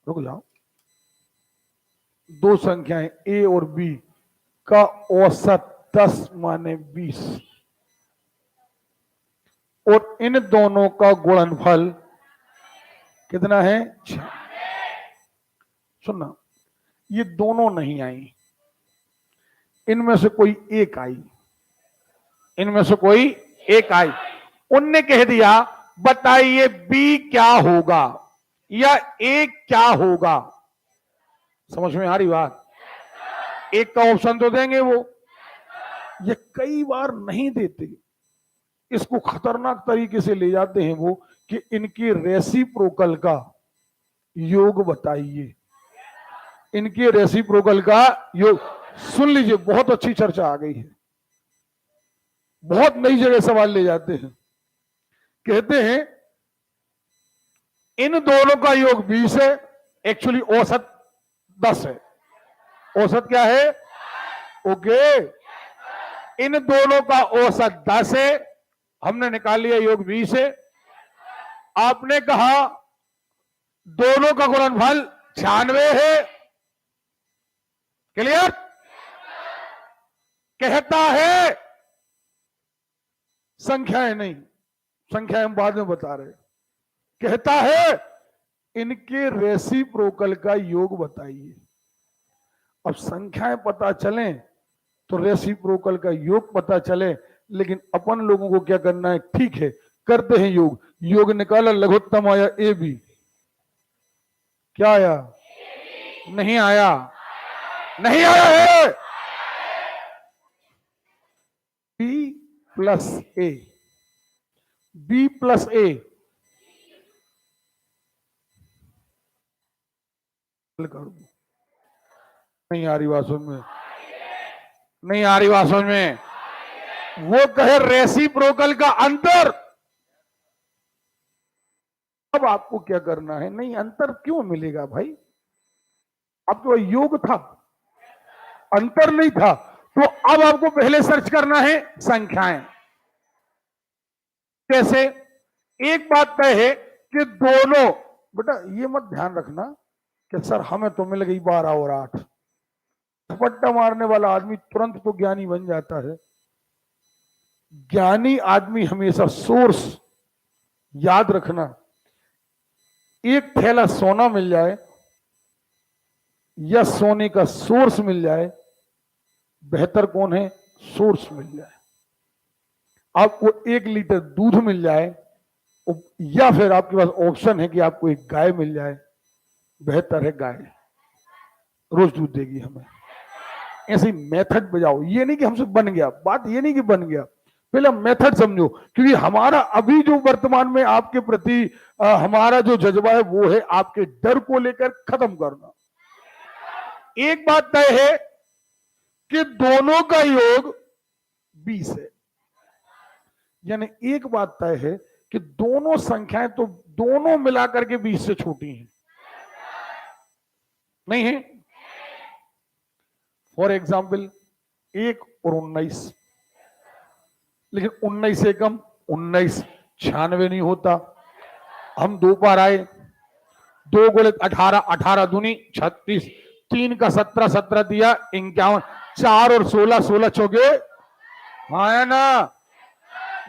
Speaker 1: रुक जाओ, 2 संख्याएं ए और बी का औसत 10 माने 20, और इन दोनों का गुणनफल कितना है? 6। सुनना, ये दोनों नहीं आई, इनमें से कोई एक आई, इनमें से कोई एक आई। उनने कह दिया बताइए बी क्या होगा या ए क्या होगा। समझ में आ रही बात? एक का ऑप्शन तो देंगे वो, ये कई बार नहीं देते। इसको खतरनाक तरीके से ले जाते हैं वो कि इनके रेसिप्रोकल का योग बताइए, इनके रेसिप्रोकल का योग। सुन लीजिए, बहुत अच्छी चर्चा आ गई है, बहुत नई जगह सवाल ले जाते हैं। कहते हैं इन दोनों का योग 20 है, एक्चुअली औसत 10 है। औसत क्या है? ओके, इन दोनों का औसत 10 है, हमने निकाल लिया योग 20 है। आपने कहा दोनों का गुणनफल 96 है। क्लियर? कहता है संख्याएं नहीं, संख्याएं हम बाद में बता रहे। कहता है इनके रेसिप्रोकल का योग बताइए। अब संख्याएं पता चलें तो रेसिप्रोकल का योग पता चले, लेकिन अपन लोगों को क्या करना है? ठीक है, करते हैं योग। योग निकाला, लघुत्तम आया ए बी। क्या आया? नहीं आया? नहीं आया है? बी प्लस ए, बी प्लस ए, नहीं आ रही बात समझ में? नहीं आ रही बात समझ में? वो कहे रेसिप्रोकल का अंतर। अब आपको क्या करना है? नहीं, अंतर क्यों मिलेगा भाई? अब तो योग था, अंतर नहीं था, तो अब आपको पहले सर्च करना है संख्याएं। जैसे एक बात तय है कि दोनों, बेटा ये मत ध्यान रखना कि सर हमें तो मिल गई 12 और 8। झपट्टा मारने वाला आदमी तुरंत तो ज्ञानी बन जाता है। ज्ञानी आदमी हमेशा सोर्स याद रखना। एक थैला सोना मिल जाए या सोने का सोर्स मिल जाए, बेहतर कौन है? सोर्स मिल जाए। आपको 1 लीटर दूध मिल जाए या फिर आपके पास ऑप्शन है कि आपको एक गाय मिल जाए, बेहतर है गाय, रोज दूध देगी हमें। ऐसे मेथड बजाओ। ये नहीं कि हमसे बन गया, बात ये नहीं कि बन गया, पहले मेथड समझो। क्योंकि हमारा अभी जो वर्तमान में आपके प्रति हमारा जो जज्बा है वो है आपके डर को लेकर खत्म करना। एक बात तय है कि दोनों का योग 20 है, यानी एक बात तय है कि दोनों संख्याएं तो दोनों मिलाकर के 20 से छोटी हैं, नहीं है? फॉर एग्जाम्पल 1 और 19, लेकिन 19 से कम 19 96 नहीं होता। हम 2 बार आए, 2 गोले 18, 18 दूनी 36, 3 का 17, 17 दिया 51, 4 और 16, 16 चौके, हाँ है ना?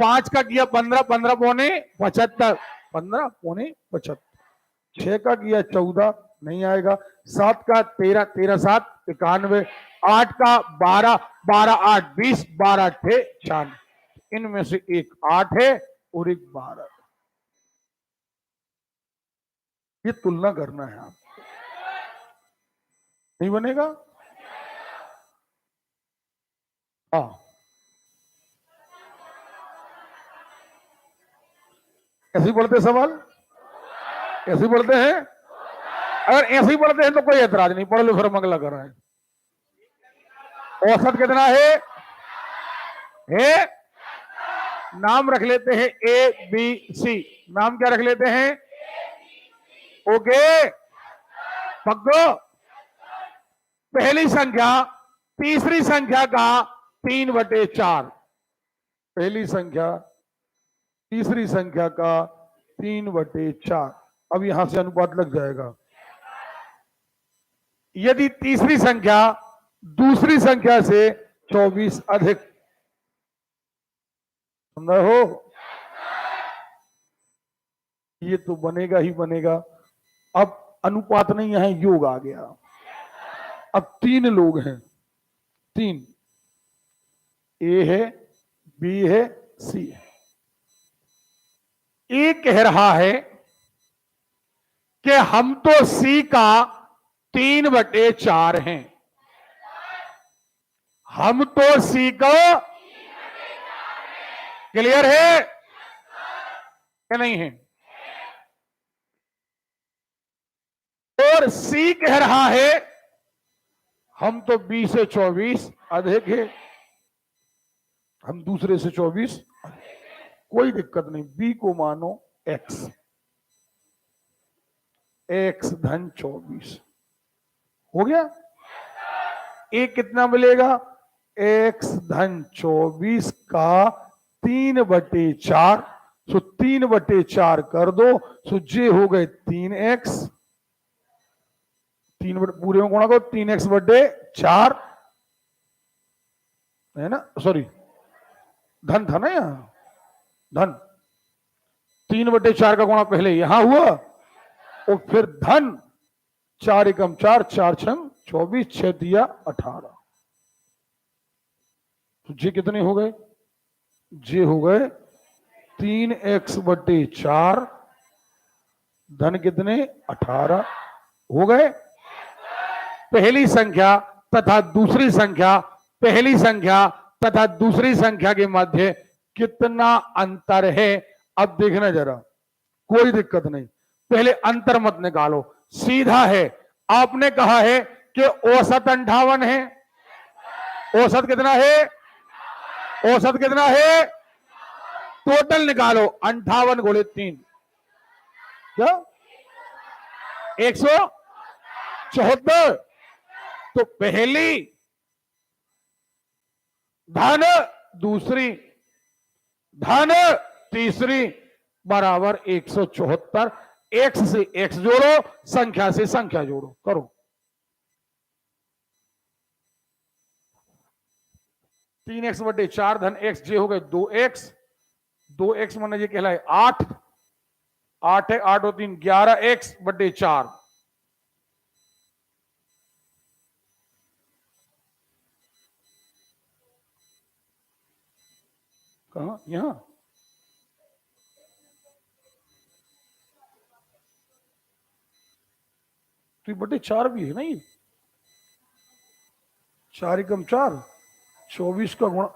Speaker 1: 5 का किया 15, 15 पौने 75, 15 पौने 75, 6 का किया 14 नहीं आएगा, 7 का 13, 13 7 91, 8 का 12, 12 8 20, 12 8 4, इनमें से एक 8 है और एक 12। ये तुलना करना है आप, नहीं बनेगा? हाँ, ऐसे पढ़ते सवाल, ऐसे पढ़ते हैं। अगर ऐसे ही पढ़ते हैं तो कोई ऐतराज नहीं, पढ़ लो फिर मंगला कर रहे हैं। औसत कितना है? नाम रख लेते हैं ABC। नाम क्या रख लेते हैं? ओके, पक्को। पहली संख्या तीसरी संख्या का 3/4, पहली संख्या तीसरी संख्या का 3/4। अब यहां से अनुपात लग जाएगा। यदि तीसरी संख्या दूसरी संख्या से 24 अधिक, समझ हो? ये तो बनेगा ही बनेगा। अब अनुपात नहीं, यहां योग आ गया। अब 3 लोग हैं, 3, ए है, बी है, सी है। ए कह रहा है कि हम तो सी का 3/4 हैं, हम तो सी को, क्लियर है कि नहीं है? और सी कह रहा है हम तो बी से 24 अधिक है, हम दूसरे से 24, कोई दिक्कत नहीं। बी को मानो x, x धन 24 हो गया। ए कितना मिलेगा? x धन 24 का 3/4, सो 3/4 कर दो, सो जे हो गए 3x, 3 पूरे में गुणा करो, 3x/4 है ना? सॉरी, धन था ना यहां, धन 3/4 का गुणा पहले यहां हुआ और फिर धन 4 एकम 4, 4 छंग 24, 6 दिया 18, तो जे कितने हो गए? जे हो गए 3x/4, धन कितने? 18 हो गए। पहली संख्या तथा दूसरी संख्या, पहली संख्या तथा दूसरी संख्या के मध्य कितना अंतर है? अब देखना जरा, कोई दिक्कत नहीं, पहले अंतर मत निकालो, सीधा है। आपने कहा है कि औसत 58 है, औसत कितना है? औसत कितना है? टोटल निकालो, 58 गुणे 3 क्या? 174। तो पहली धन दूसरी धन तीसरी बराबर 174। एक्स से एक्स जोड़ो, संख्या से संख्या जोड़ो, करो। 3x बटे 4 धन x जे हो गए 2x। 2x माने ये कहलाए 8। 8 है, 8 और 3 11x बटे 4। कहा यहां तो बटे 4 भी है ना, ये 4 एकम 4। 24 का गुणा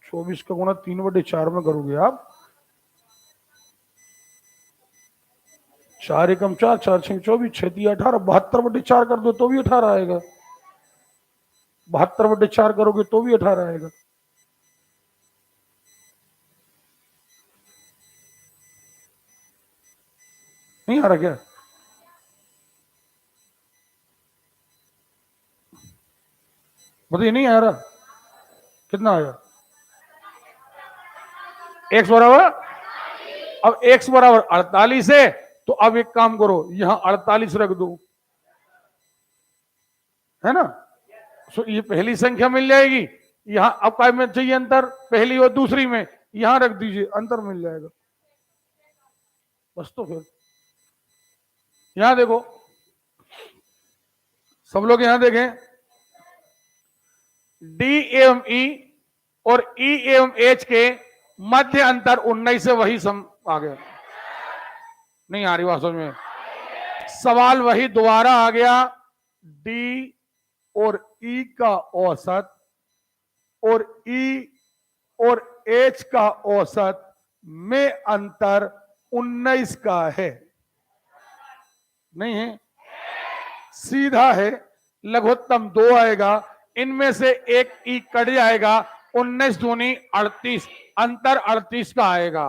Speaker 1: 24 का गुणा 3/4 में करोगे आप। 4 एकम 4, 4 6 24, 6 3 18, 72/4 कर दो तो भी 18 आएगा। 72/4 करोगे तो भी 18 आएगा। नहीं आ रहा क्या? बताइए, नहीं आ रहा? कितना आया? x बराबर, अब x बराबर 48 है, तो अब एक काम करो, यहां 48 रख दो, है ना? सो ये पहली संख्या मिल जाएगी। यहां अब काय में चाहिए अंतर, पहली और दूसरी में, यहां रख दीजिए, अंतर मिल जाएगा बस। तो फिर यहां देखो, सब लोग यहां देखें, डी एवं ई और ई एवं एच के मध्य अंतर 19 से वही आ गया। नहीं आ रही बात समझ में? सवाल वही दोबारा आ गया, डी और ई का औसत और ई और एच का औसत में अंतर 19 का है। नहीं है? सीधा है, लघुत्तम 2 आएगा, इनमें से एक ई कट जाएगा, 19 दूनी 38, अंतर 38 का आएगा।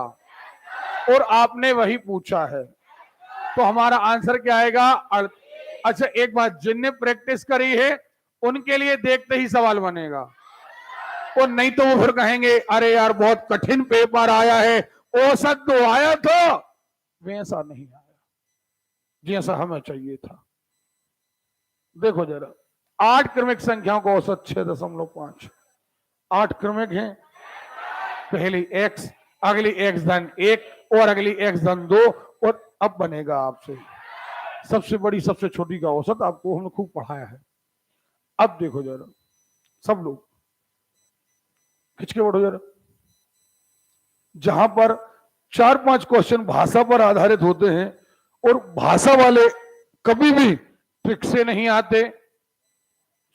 Speaker 1: और आपने वही पूछा है, तो हमारा आंसर क्या आएगा? अच्छा एक बात, जिनने प्रैक्टिस करी है उनके लिए देखते ही सवाल बनेगा, और नहीं तो वो फिर कहेंगे अरे यार बहुत कठिन पेपर आया है, औसत तो आया था, वैसा नहीं आया जैसा हमें चाहिए था। देखो जरा, 8 क्रमिक संख्याओं का औसत 6.5। 8 क्रमिक हैं, पहली x, अगली x धन 1 और अगली x धन 2, और अब बनेगा आपसे सबसे बड़ी सबसे छोटी का औसत। आपको हमने खूब पढ़ाया है। अब देखो जरा, सब लोग खिंच के बढ़ो जरा। जहां पर 4-5 क्वेश्चन भाषा पर आधारित होते हैं और भाषा वाले कभी भी ट्रिक से नहीं आते,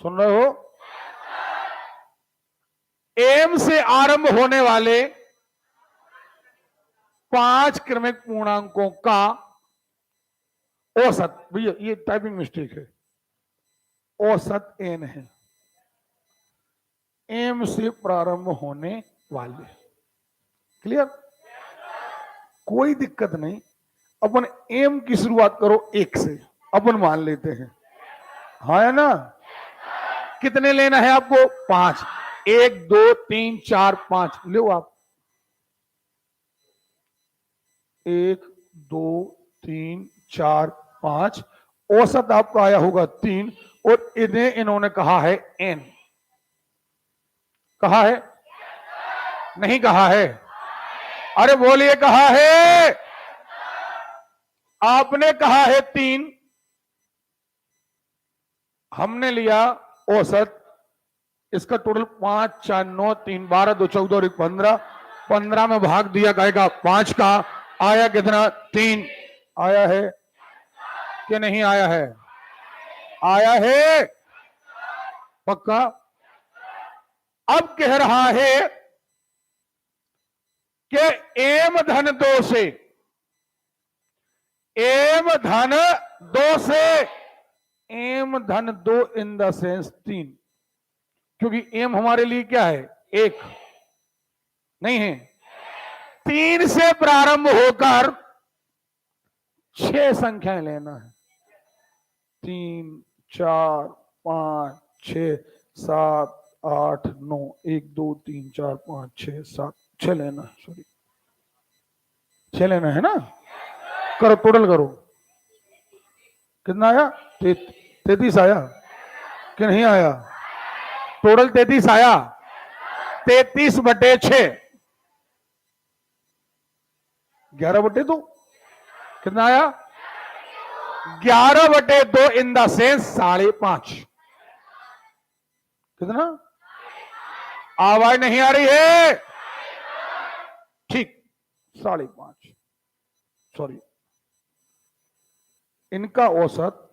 Speaker 1: सुन रहे हो? एम से आरंभ होने वाले 5 क्रमिक पूर्णांकों का औसत, भैया ये टाइपिंग मिस्टेक है, औसत एन है। एम से प्रारंभ होने वाले, क्लियर? कोई दिक्कत नहीं। अपन एम की शुरुआत करो 1 से, अपन मान लेते हैं, हाँ है ना? कितने लेना है आपको? 5। 1 2 3 4 5 लो आप। 1 2 3 4 5, औसत आपका आया होगा 3, और इन्होंने कहा है एन। कहा है? नहीं कहा है? अरे बोलिए, कहा है? आपने कहा है 3, हमने लिया औसत, इसका टोटल 5 4 9 3 12 2 14 और 1 15, 15 में भाग दिया जाएगा 5 का, आया कितना? 3 आया है कि नहीं आया है? आया है पक्का? अब कह रहा है कि एम धन 2 से, एम धन 2 से, एम धन 2 इन द सेंस 3, क्योंकि एम हमारे लिए क्या है? 1 नहीं है? 3 से प्रारंभ होकर 6 संख्याएं लेना है। 3 4 5 6 7 8 9, 1 2 3 4 5 6 7, 6 लेना है, सॉरी 6 लेना है ना, करो टोटल करो, कितना आया? 33 आया कि नहीं आया? टोटल 33 आया। 33/6, 11/2 कितना आया? 11/2 इन द सेंस 5.5। कितना? आवाज नहीं आ रही है? ठीक, 5.5। सॉरी, इनका औसत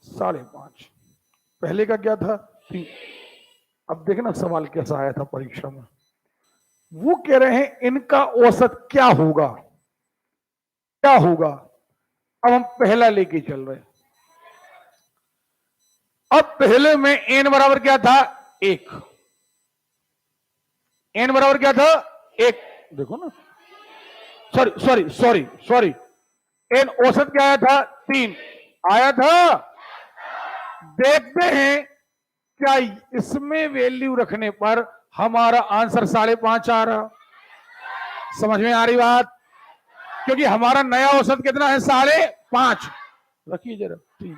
Speaker 1: 5.5, पहले का क्या था? 3। अब देखना सवाल कैसा आया था परीक्षा में। वो कह रहे हैं इनका औसत क्या होगा, क्या होगा। अब हम पहला लेके चल रहे हैं। अब पहले में n बराबर क्या था? 1। n बराबर क्या था? 1। देखो ना, sorry sorry sorry sorry, n औसत क्या आया था? 3 आया था। देखते हैं क्या इसमें वैल्यू रखने पर हमारा आंसर 5.5 आ रहा। समझ में आ रही बात? क्योंकि हमारा नया औसत कितना है? 5.5। रखिए जरा, 3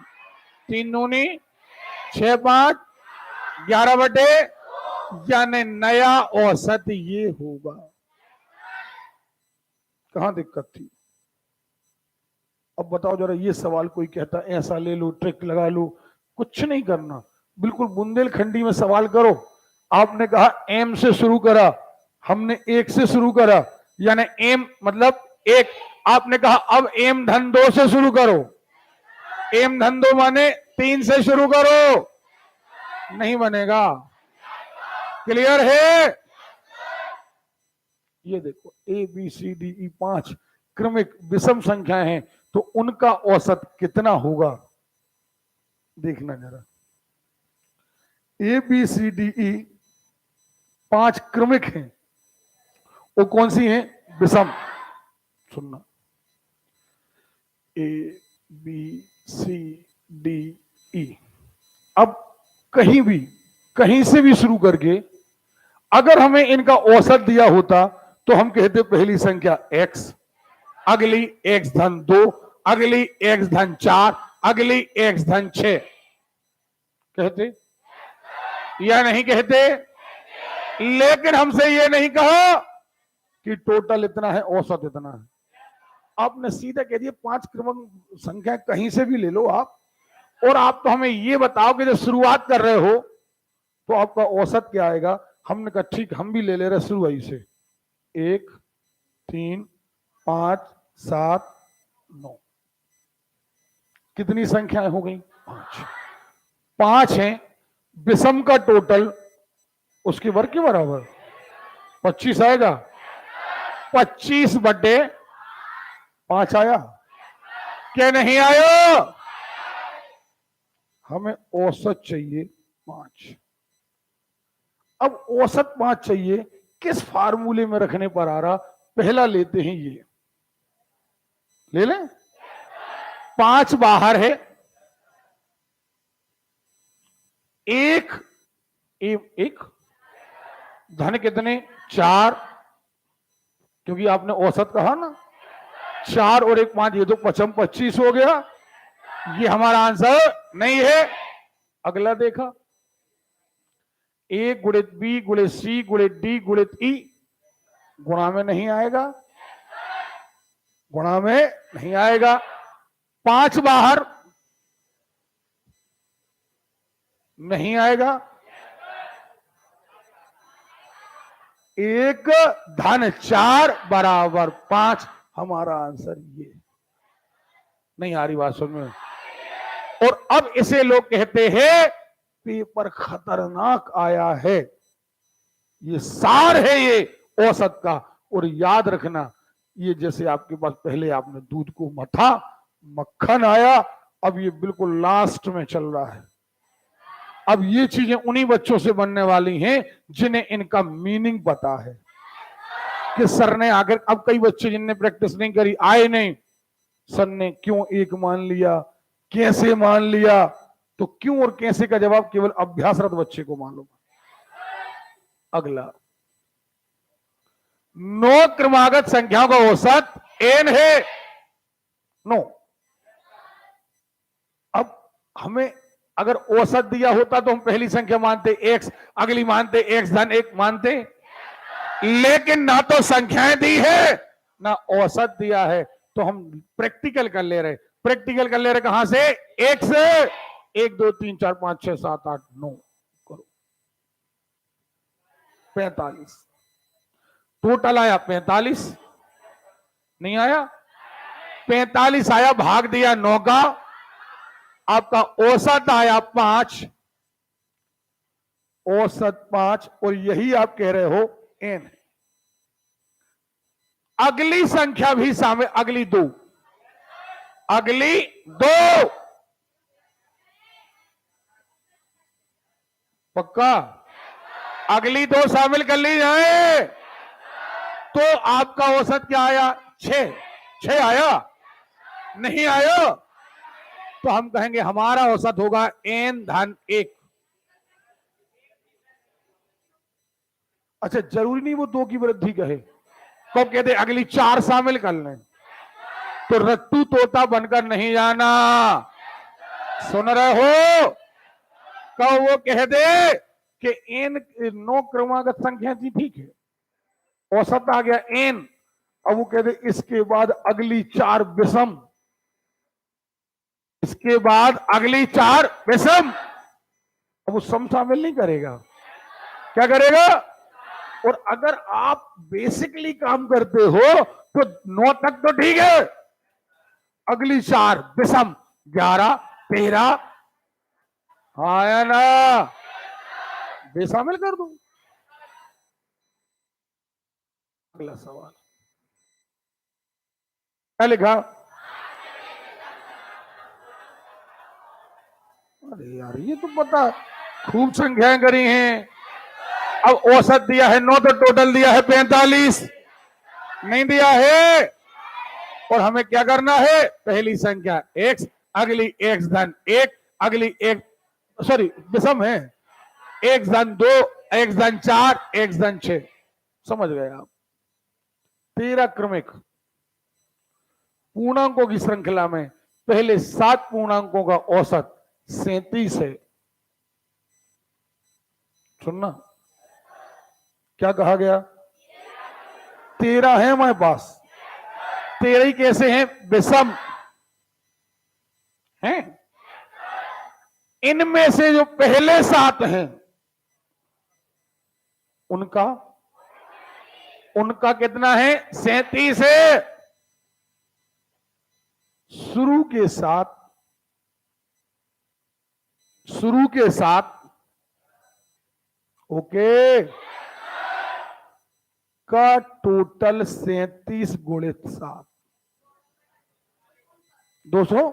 Speaker 1: 3 दूनी 6 5 11/, यानी नया औसत ये होगा। कहां दिक्कत थी? अब बताओ जरा, ये सवाल कोई कहता ऐसा ले लो, ट्रिक लगा लो, कुछ नहीं करना, बिल्कुल बुंदेलखंडी में सवाल करो। आपने कहा एम से शुरू करा, हमने 1 से शुरू करा, यानी एम मतलब 1। आपने कहा अब एम धन 2 से शुरू करो, एम धन 2 माने 3 से शुरू करो, नहीं बनेगा। क्लियर है? ये देखो, ए बी सी डी ई 5 क्रमिक विषम संख्या है, तो उनका औसत कितना होगा देखना जरा। ए बी सी डी ई 5 क्रमिक हैं, वो कौन सी हैं? विषम। सुनना, ए बी सी डी ई। अब कहीं से भी शुरू करके अगर हमें इनका औसत दिया होता तो हम कहते पहली संख्या x, अगली x धन 2, अगली x धन 4, अगली x धन 6 कहते या नहीं कहते? लेकिन हमसे ये नहीं कहा कि टोटल इतना है, औसत इतना है। आपने सीधा कह दिया 5 क्रमिक संख्या कहीं से भी ले लो आप, और आप तो हमें ये बताओ कि जब शुरुआत कर रहे हो तो आपका औसत क्या आएगा। हमने कहा ठीक, हम भी ले ले रहे शुरुआत से। 1 3 5 7 9, कितनी संख्याएं हो गई? 5। 5 है, विषम का टोटल उसके वर्ग के बराबर 25 आएगा। 25/5 आया क्या? नहीं आया। हमें औसत चाहिए 5। अब औसत 5 चाहिए, किस फार्मूले में रखने पर आ रहा? पहला लेते हैं, ये ले लें। 5 बाहर है, 1 धन कितने? 4, क्योंकि आपने औसत कहा ना, 4 और 1 5, ये तो 25 हो गया। ये हमारा आंसर नहीं है। अगला देखा, ए गुणित बी गुणित सी गुणित डी गुणित ई, गुणा में नहीं आएगा, गुणा में नहीं आएगा। 5 बाहर नहीं आएगा। 1 धन 4 बराबर 5, हमारा आंसर ये। नहीं आ रही बात समझ में? और अब इसे लोग कहते हैं पेपर खतरनाक आया है, ये सार है ये औसत का। और याद रखना, ये जैसे आपके पास पहले आपने दूध को मथा, मक्खन आया, अब ये बिल्कुल लास्ट में चल रहा है। अब ये चीजें उन्हीं बच्चों से बनने वाली हैं जिन्हें इनका मीनिंग पता है कि सर ने आकर, अब कई बच्चे जिनने प्रैक्टिस नहीं करी, आए नहीं, सर ने क्यों 1 मान लिया, कैसे मान लिया, तो क्यों और कैसे का जवाब केवल अभ्यासरत बच्चे को मालूम है। अगला, 9 क्रमागत संख्याओं का औसत n है 9। अब हमें अगर औसत दिया होता तो हम पहली संख्या मानते x, अगली मानते x धन 1 मानते, लेकिन ना तो संख्याएं दी है ना औसत दिया है, तो हम प्रैक्टिकल कर ले रहे। प्रैक्टिकल कर ले रहे कहां से? एक से। 1 2 3 4 5 6 7 8 9 करो 45। टोटल आया 45, नहीं आया? 45 आया, भाग दिया 9 का, आपका औसत आया 5, औसत 5, और यही आप कह रहे हो n। अगली संख्या भी शामिल, अगली 2, अगली 2 पक्का, अगली 2 शामिल कर ली जाए तो आपका औसत क्या आया? 6। 6 आया? नहीं आया? तो हम कहेंगे हमारा औसत होगा n धन 1। अच्छा, जरूरी नहीं वो 2 की वृद्धि कहे, कब कहते अगली 4 शामिल कर लें, तो रट्टू तोता बनकर नहीं जाना। सुन रहे हो? कब वो कह दे कि n 9 क्रमागत संख्या थी, ठीक है, औसत आ गया n, अब वो कहते इसके बाद अगली 4 विषम, इसके बाद अगली 4 विषम, अब वो सम शामिल नहीं करेगा, क्या करेगा? और अगर आप बेसिकली काम करते हो तो 9 तक तो ठीक है, अगली 4 विषम, 11 13, आया ना, बेशामिल कर दो। अगला सवाल क्या लिखा? अरे यार, ये तो पता, खूब संख्याएं करी हैं। अब औसत दिया है 9, तो टोटल दिया है 45, नहीं दिया है, और हमें क्या करना है? पहली संख्या x, अगली x धन 1, अगली एक, सॉरी विषम है, x धन 2, x धन 4, x धन 6, समझ गए आप? 13 क्रमिक पूर्णांकों की श्रृंखला में पहले 7 पूर्णांकों का औसत 37 है। सुनना, क्या कहा गया? 13 है हमारे पास, 13 ही कैसे हैं? विषम हैं। इनमें से जो पहले 7 हैं उनका उनका कितना है? 37 है। शुरू के साथ ओके का टोटल 37 गुणित 7, 200,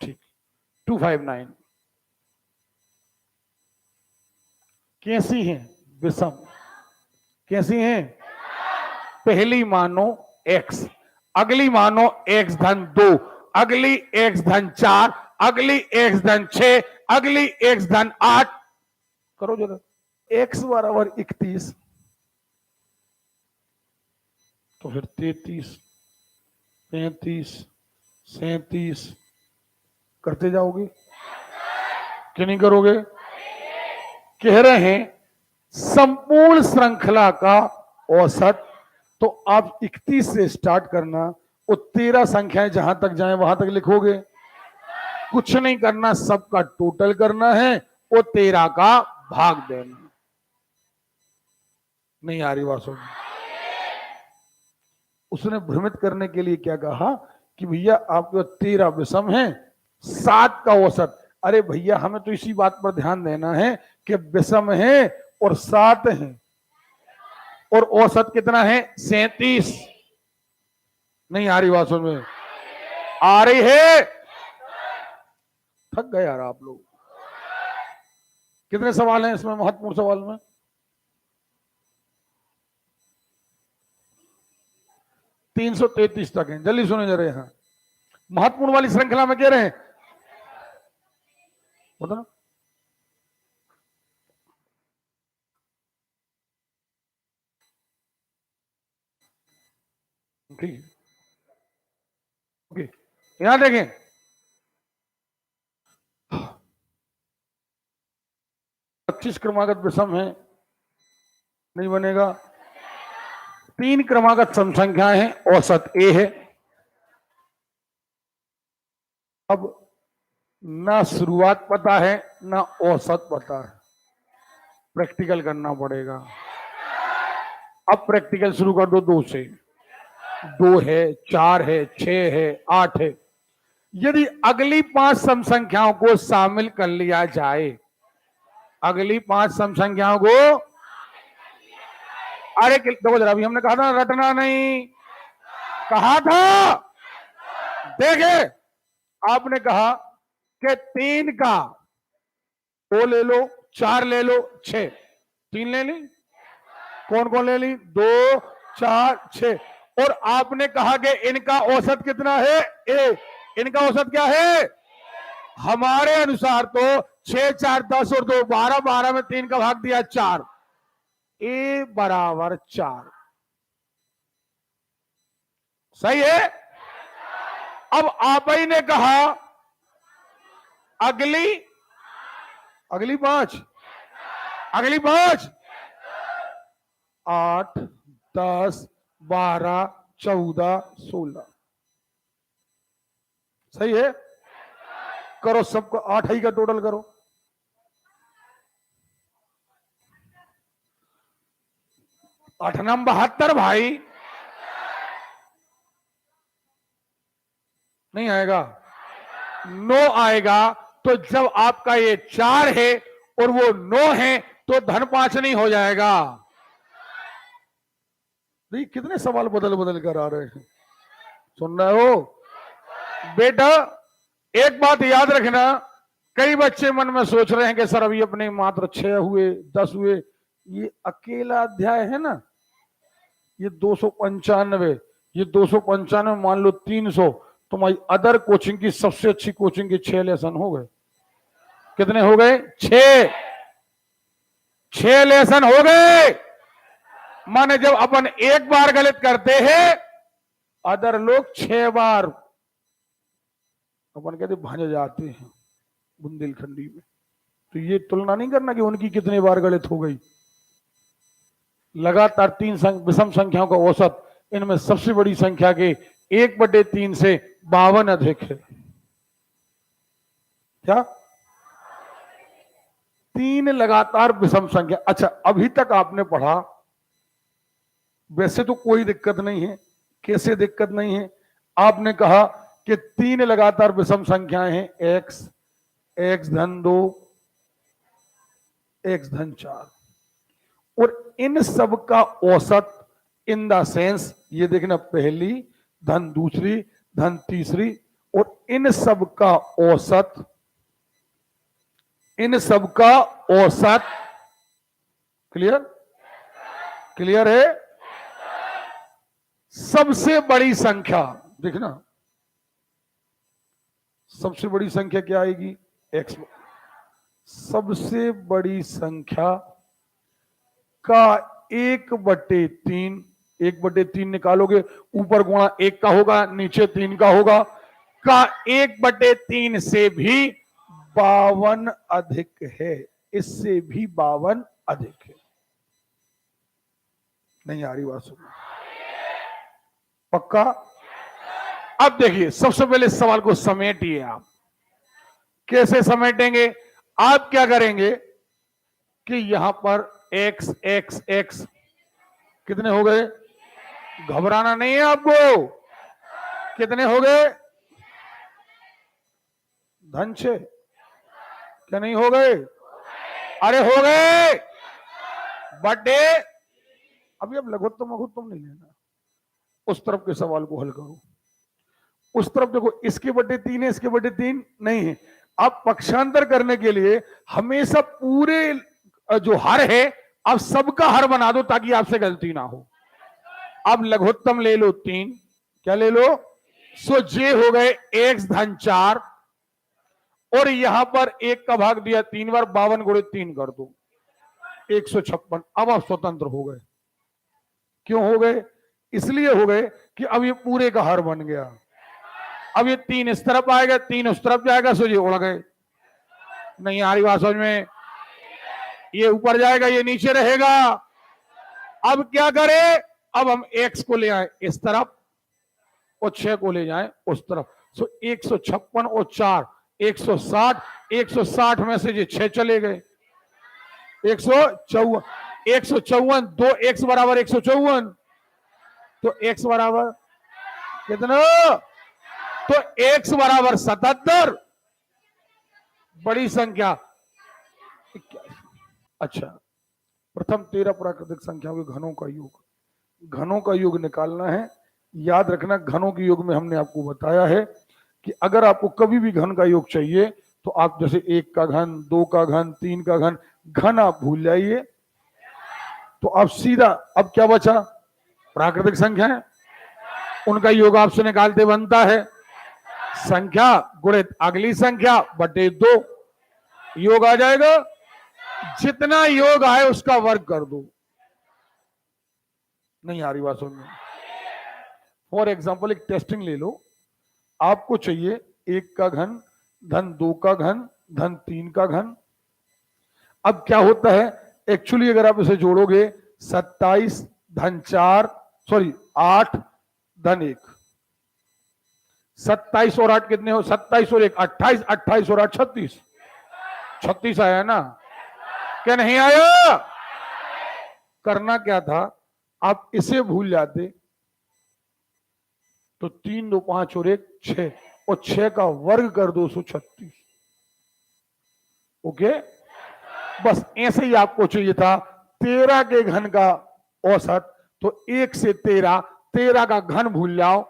Speaker 1: ठीक, 259। कैसी हैं? विषम। कैसी हैं? पहली मानो x, अगली मानो x धन 2, अगली x धन 4, अगली x धन 6, अगली x धन 8, करो जरा। x बराबर 31, तो फिर 33, 35, 37 करते जाओगे कि नहीं करोगे? कह रहे हैं संपूर्ण श्रृंखला का औसत, तो आप 31 से स्टार्ट करना, वो 13 संख्याएं जहां तक जाएं वहां तक लिखोगे, कुछ नहीं करना, सबका टोटल करना है, वो 13 का भाग देना। नहीं आ रही बात समझ? उसने भ्रमित करने के लिए क्या कहा कि भैया आपके 13 विषम हैं, 7 का औसत। अरे भैया, हमें तो इसी बात पर ध्यान देना है कि विषम है और 7 हैं, और औसत कितना है? 37। नहीं आ रही बात समझ में? आ रही है? थक गए यार आप लोग। कितने सवाल हैं इसमें, महत्वपूर्ण सवाल में? 333 तक हैं। जल्दी सुने जरा, यहां महत्वपूर्ण वाली श्रृंखला में कह रहे हैं, बताओ। ठीक है, ओके। यहां देखें, पच्चीस क्रमागत विषम है, नहीं बनेगा। 3 क्रमागत सम संख्याएं हैं, औसत ए है। अब ना शुरुआत पता है ना औसत पता है, प्रैक्टिकल करना पड़ेगा। अब प्रैक्टिकल शुरू कर दो 2 से। 2 है, 4 है, 6 है, 8 है। यदि अगली 5 सम संख्याओं को शामिल कर लिया जाए, अगली 5 सम संख्याओं को, अरे देखो जरा, अभी हमने कहा था रटना नहीं, कहा था, देखे आपने कहा कि 3 का 2 ले लो, 4 ले लो, 6, 3 ले ली, कौन कौन ले ली, 2, 4, 6। और आपने कहा कि इनका औसत कितना है, ए। इनका औसत क्या है, हमारे अनुसार तो 6, 4, 10 और 2 12, 12 में 3 का भाग दिया 4, ए बराबर 4, सही है। अब आप ही ने कहा अगली 5, अगली 5, 8, 10, 12, 14, 16, सही है। करो सबको 8 ही का टोटल करो, 8 नम 72 भाई, नहीं आएगा, 9 आएगा। तो जब आपका ये 4 है और वो 9 है तो धन 5 नहीं हो जाएगा। नहीं, कितने सवाल बदल बदल कर आ रहे हैं, सुन रहे हो बेटा। एक बात याद रखना, कई बच्चे मन में सोच रहे हैं कि सर अभी अपने मात्र 6 हुए, 10 हुए। ये अकेला अध्याय है ना, ये 295, ये 295 मान लो 300, तुम्हारी अदर कोचिंग की सबसे अच्छी कोचिंग की 6 लेसन हो गए। कितने हो गए, 6 लेसन हो गए। माने जब अपन एक बार गलत करते हैं, अदर लोग 6 बार, अपन कहते भांज जाते हैं बुंदेलखंडी में। तो ये तुलना नहीं करना कि उनकी कितने बार गलत हो गई। लगातार 3 विषम संख्याओं का औसत, इनमें सबसे बड़ी संख्या के 1/3 से 52 अधिक है। क्या 3 लगातार विषम संख्या। अच्छा, अभी तक आपने पढ़ा, वैसे तो कोई दिक्कत नहीं है, कैसे दिक्कत नहीं है। आपने कहा कि 3 लगातार विषम संख्याएं हैं, x, x धन 2, x धन 4, और इन सब का औसत इन द सेंस, ये देखना, पहली धन दूसरी धन तीसरी, और इन सब का औसत, इन सब का औसत, क्लियर, क्लियर है। सबसे बड़ी संख्या देखना, सबसे बड़ी संख्या क्या आएगी, x। सबसे बड़ी संख्या का 1/3, 1/3 निकालोगे, ऊपर गुणा 1 का होगा, नीचे 3 का होगा, का 1/3 से भी 52 अधिक है, इससे भी 52 अधिक है। नहीं आ रही बात, सुनो, पक्का। अब देखिए, सबसे पहले इस सवाल को समेटिए आप। कैसे समेटेंगे, आप क्या करेंगे कि यहां पर x x x कितने हो गए, घबराना नहीं है आपको, कितने हो गए, धन 6, क्या नहीं हो गए, अरे हो गए, बटे। अभी अब लघुत्तम मघुत्तम नहीं लेना, उस तरफ के सवाल को हल करो। उस तरफ देखो, इसके 3 है, इसके 3 नहीं है। अब पक्षांतर करने के लिए हमेशा पूरे जो हर है, अब सबका हर बना दो ताकि आपसे गलती ना हो। अब लघुत्तम ले लो 3, क्या ले लो, सो जे हो गए x धन 4, और यहां पर 1 का भाग दिया 3 बार, 52 गुणे 3 कर दो, 156। अब आप स्वतंत्र हो गए। क्यों हो गए, इसलिए हो गए कि अब ये पूरे का हर बन गया। अब ये 3 इस तरफ आएगा, 3 उस तरफ जाएगा, सो ये उड़ गए। नहीं आ रही बात समझ में? ये ऊपर जाएगा, ये नीचे रहेगा। अब क्या करें? अब हम x को ले आए इस तरफ और 6 को ले जाएं उस तरफ। सो 156 और 4 160, 160 में से ये 6 चले गए, 154, 154, 2x बराबर 154, तो x बराबर कितना? तो x बराबर 77, बड़ी संख्या 21। अच्छा, प्रथम 13 प्राकृतिक संख्याओं के घनों का योग, घनों का योग निकालना है। याद रखना, घनों के योग में हमने आपको बताया है कि अगर आपको कभी भी घन का योग चाहिए तो आप जैसे 1 का घन, 2 का घन, 3 का घन, घन आप भूल जाइए तो आप सीधा, अब क्या बचा? प्राकृतिक संख्या है, उनका योग आपसे निकालते बनता है संख्या गुणित अगली संख्या बटे 2, योग आ जाएगा। जितना योग आए उसका वर्ग कर दो। नहीं आ रही बात समझ में? फॉर एग्जाम्पल एक टेस्टिंग ले लो, आपको चाहिए 1 का घन धन 2 का घन धन 3 का घन। अब क्या होता है, एक्चुअली अगर आप इसे जोड़ोगे 27 धन 4, सॉरी 8 धन 1, 27 और 8 कितने हो? 27 और 1 28, 28 और 8 36, 36 आया ना? क्या नहीं आया? करना क्या था, आप इसे भूल जाते तो 3 2 5 और 1 6, और 6 का वर्ग कर दो 136। ओके, बस ऐसे ही आपको चाहिए था 13 के घन का औसत, तो 1 से 13, 13 का घन भूल जाओ,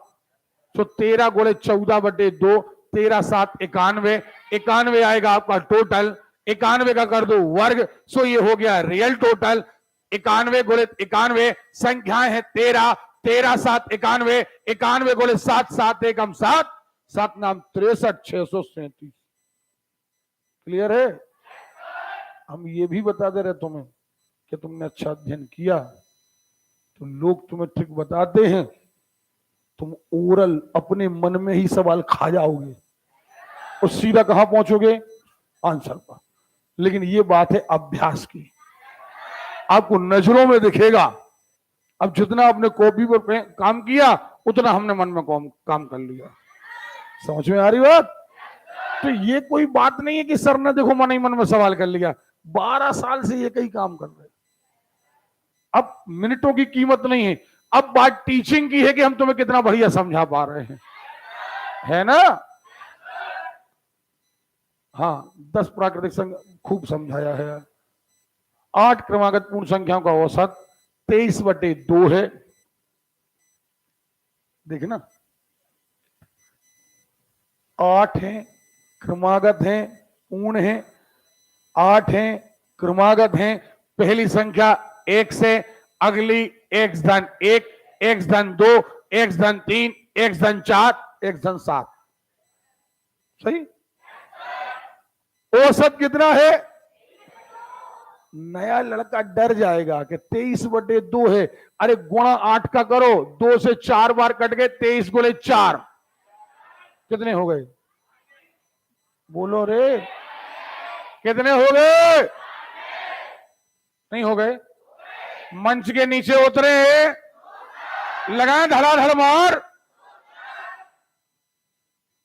Speaker 1: तो 13 गुणे 14 बटे 2, 13 7 91, 91 आएगा आपका टोटल, 91 का कर दो वर्ग, सो ये हो गया रियल टोटल। 91 गुणित 91, संख्याएं हैं 13, 13 7 91, 91 गुणित 7 7 1 7, 7 नाम 63 637। क्लियर है? हम ये भी बता दे रहे तुम्हें कि तुमने अच्छा अध्ययन किया तो लोग तुम्हें ट्रिक बताते हैं, तुम ओरल अपने मन में ही सवाल खा जाओगे और सीधा कहां पहुंचोगे? आंसर पर। लेकिन ये बात है अभ्यास की, आपको नजरों में दिखेगा। अब जितना आपने कॉपी पर काम किया उतना हमने मन में काम कर लिया। समझ में आ रही बात? तो ये कोई बात नहीं है कि सर ने देखो मन ही मन में सवाल कर लिया, 12 साल से ये कई काम कर रहे। अब मिनटों की कीमत नहीं है, अब बात टीचिंग की है कि हम तुम्हें कितना बढ़िया समझा पा रहे हैं, है ना? हाँ, 10 प्राकृतिक संख्या खूब समझाया है। 8 क्रमागत पूर्ण संख्याओं का औसत 23 बटे 2 है। देखना, 8 है क्रमागत है, पूर्ण है, 8 है क्रमागत है। पहली संख्या 1 से, अगली x धन 1, x धन 2, x धन 3, x धन 4, x धन 7। सही? औसत कितना है? नया लड़का डर जाएगा कि 23 बटे 2 है। अरे गुणा 8 का करो, 2 से 4 बार कट गए, 23 गुणे 4 कितने हो गए? बोलो रे, कितने हो गए? नहीं हो गए? मंच के नीचे उतरे, लगाए धड़ाधड़ मार।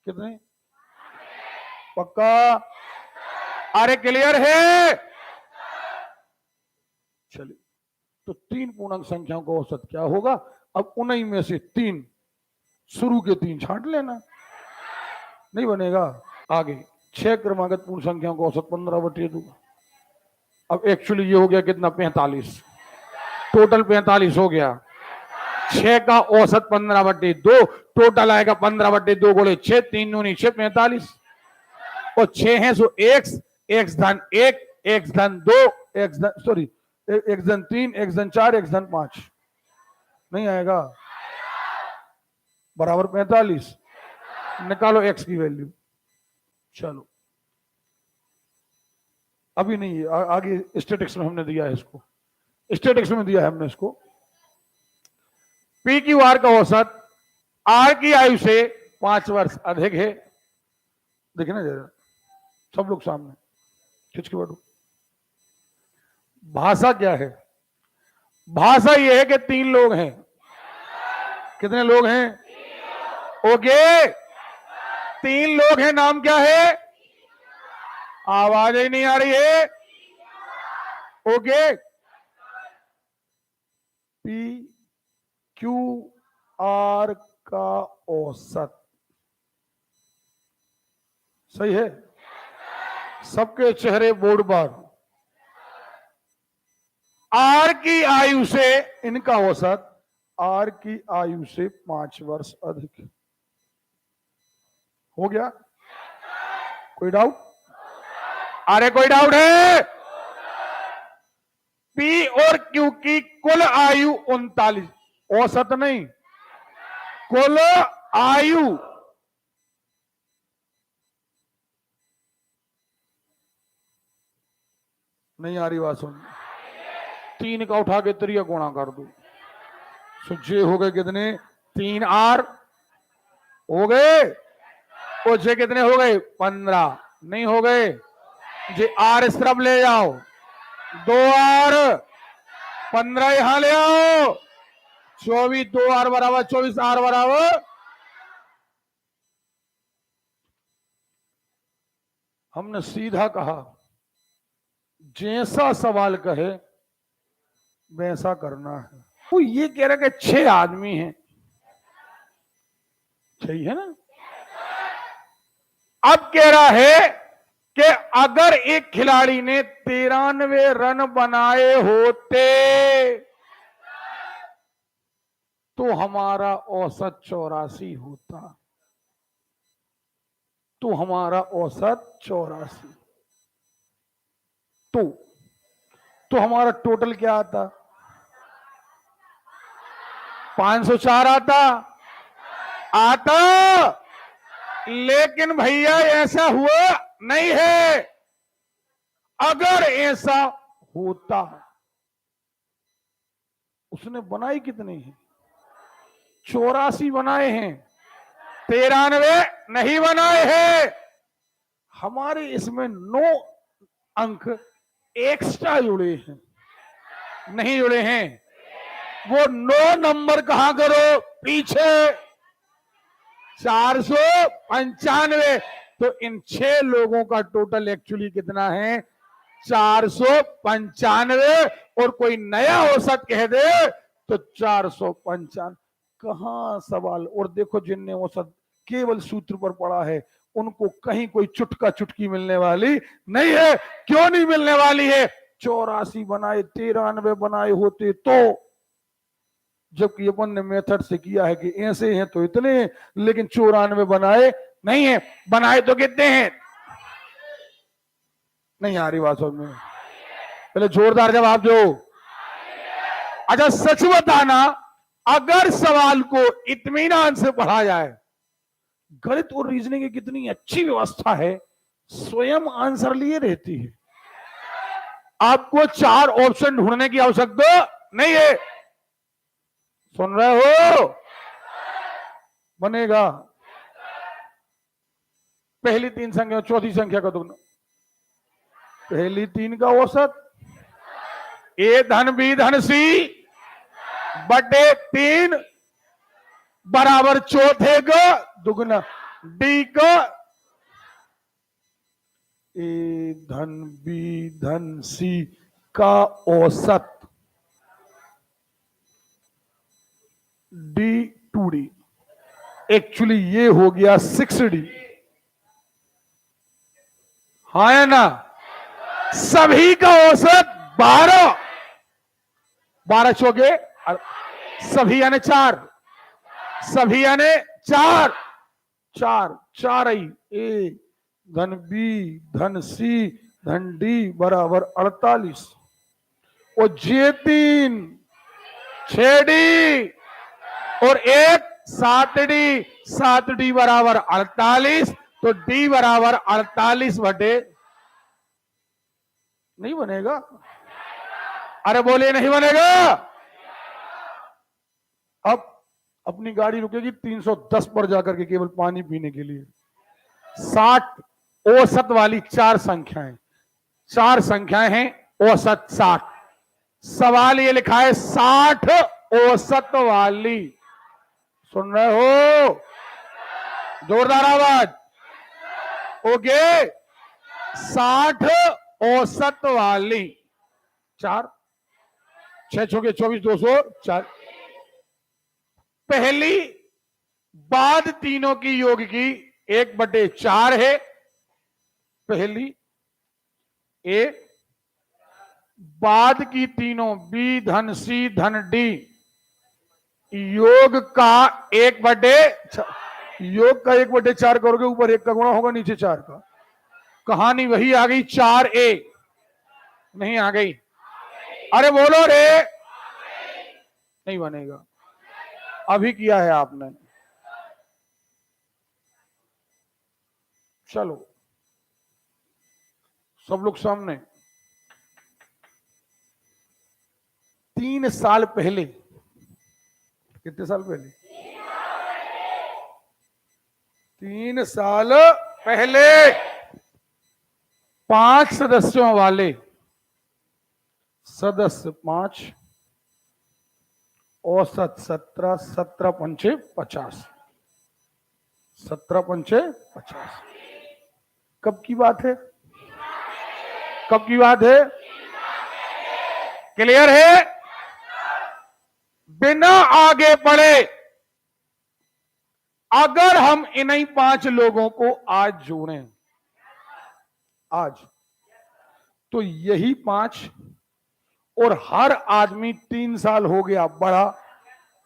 Speaker 1: कितने? पक्का? अरे क्लियर है? चलिए, तो 3 पूर्णांक संख्याओं का औसत क्या होगा? अब उन्हीं में से 3, शुरू के 3 छांट लेना, नहीं बनेगा। आगे 6 क्रमागत पूर्ण संख्याओं का औसत 15 बटे 2। अब एक्चुअली ये हो गया कितना? 45, टोटल 45 हो गया। 6 का औसत 15 बटे 2, टोटल आएगा 15 बटे 2 गुणे 6, 3 दूनी 6 45, और 6 है सो x धन 1, x धन 2, x धन सॉरी x धन 3, x धन 4, x धन 5। नहीं आएगा? बराबर 45। निकालो x की वैल्यू। चलो, अभी नहीं, आगे स्टैटिक्स में हमने दिया है इसको, स्टैटिक्स में दिया है हमने इसको। पी क्यू आर का औसत आर की आयु से 5 वर्ष अधिक है। देखना जरा सब लोग सामने खिंच के बैठो। भाषा क्या है? भाषा यह है कि 3 लोग हैं। कितने लोग हैं? ओके, 3 लोग हैं। नाम क्या है? आवाज ही नहीं आ रही है। ओके, पी क्यू आर का औसत सही है। सबके चेहरे बोर्ड पर। आर की आयु से इनका औसत आर की आयु से 5 वर्ष अधिक। हो गया? कोई डाउट? अरे कोई डाउट है? पी और क्यू की कुल आयु 39, औसत नहीं, कुल आयु। नहीं आ रही बात सुन। 3 का उठा के त्रिया गुणा कर दो। जे हो गए कितने? 3 आर हो गए। और जे कितने हो गए? 15 नहीं हो गए। जे आर इस तरफ ले जाओ, 2 आर, 15 यहां ले आओ, 24, 2 आर बराबर 24, आर बराबर। हमने सीधा कहा, जैसा सवाल कहे वैसा करना है। वो ये कह रहा है कि 6 आदमी हैं, सही है ना? अब कह रहा है कि अगर एक खिलाड़ी ने 93 रन बनाए होते तो हमारा औसत 84 होता। तो हमारा औसत 84। तो हमारा टोटल क्या आता? 504 आता। लेकिन भैया ऐसा हुआ नहीं है। अगर ऐसा होता, उसने बनाई कितनी है? 84 बनाए हैं, 93 नहीं बनाए हैं। हमारे इसमें 9 अंक एक्स्ट्रा जुड़े हैं, नहीं जुड़े हैं। वो 9 नंबर कहां करो? पीछे 495। तो इन 6 लोगों का टोटल एक्चुअली कितना है? 495। और कोई नया औसत कह दे तो 455। कहां सवाल? और देखो, जिनने औसत केवल सूत्र पर पढ़ा है उनको कहीं कोई चुटका चुटकी मिलने वाली नहीं है। क्यों नहीं मिलने वाली है? 84 बनाए, 93 बनाए होते तो, जबकि अपन ने मेथड से किया है कि ऐसे हैं तो इतने, लेकिन 94 बनाए नहीं है। बनाए तो कितने हैं? नहीं आ रही बात समझ में? पहले जोरदार जवाब दो। अच्छा सच बताना, अगर सवाल को इत्मीनान से पढ़ा जाए, गणित और रीजनिंग की कितनी अच्छी व्यवस्था है, स्वयं आंसर लिए रहती है। आपको 4 ऑप्शन ढूंढने की आवश्यकता नहीं है। सुन रहे हो? बनेगा। पहली 3 संख्या, चौथी संख्या का दुगना। पहली 3 का औसत ए धन बी धन सी बटे 3 बराबर चौथे का दुगना डी का ए धन बी धन सी का औसत D2D। एक्चुअली ये हो गया 6D। हाँ है ना? सभी का औसत 12, 12 चौके, सभी यानी 4, सभी यानी 4, 4, 4 आई ए धन बी धन सी धन डी बराबर 48। और जे 3 6D और एक 7D, 7D बराबर 48। तो D बराबर 48 बटे, नहीं बनेगा? अरे बोलिए नहीं बनेगा। अब अपनी गाड़ी रुकेगी 310 पर जाकर के केवल पानी पीने के लिए। 60 औसत वाली 4 संख्याएं, 4 संख्याएं हैं औसत 60। सवाल ये लिखा है 60 औसत वाली, सुन रहे हो? जोरदार आवाज। ओके, 60 औसत वाली 4, 6 छोके 24, 204। पहली बाद तीनों की योग की 1/4 है पहली, ए बाद की तीनों बी धन सी धन डी योग का 1/4, योग का 1/4 करोगे, ऊपर 1 का गुणा होगा, नीचे 4 का। कहानी वही आ गई, 4a नहीं आ गई? अरे बोलो रे, नहीं बनेगा। अभी किया है आपने, चलो सब लोग सामने। 3 साल पहले, कितने साल पहले? 3 साल पहले 5 सदस्यों वाले सदस्य 5, औसत 17, 17 पंचे 50, 17 पंचे 50। कब की बात है? कब की बात है? क्लियर है? बिना आगे बढ़े अगर हम इन्हीं 5 लोगों को आज जोड़ें, आज, तो यही 5 और हर आदमी 3 साल हो गया बड़ा।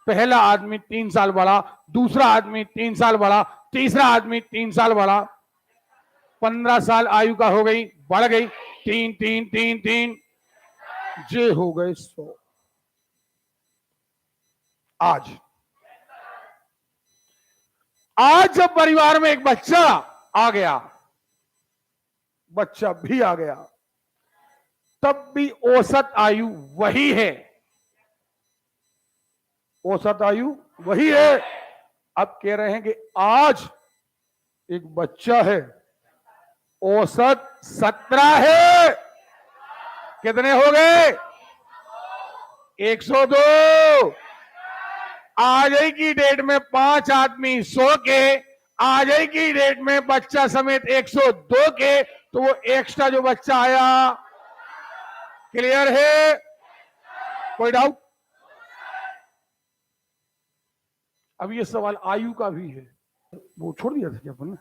Speaker 1: पहला आदमी 3 साल बड़ा, दूसरा आदमी 3 साल बड़ा, तीसरा आदमी 3 साल बड़ा। 15 साल आयु का हो गई, बढ़ गई 3 3 3 3, जे हो गए 100। आज जब परिवार में एक बच्चा आ गया, बच्चा भी आ गया, तब भी औसत आयु वही है, औसत आयु वही है। अब कह रहे हैं कि आज एक बच्चा है, औसत 17 है। कितने हो गए? 102। आज ही की डेट में 5 आदमी 100 के, आज ही की डेट में बच्चा समेत 102 के, तो वो एक्स्ट्रा जो बच्चा आया, क्लियर है? कोई डाउट? अब ये सवाल आयु का भी है, वो छोड़ दिया था क्या अपन ने?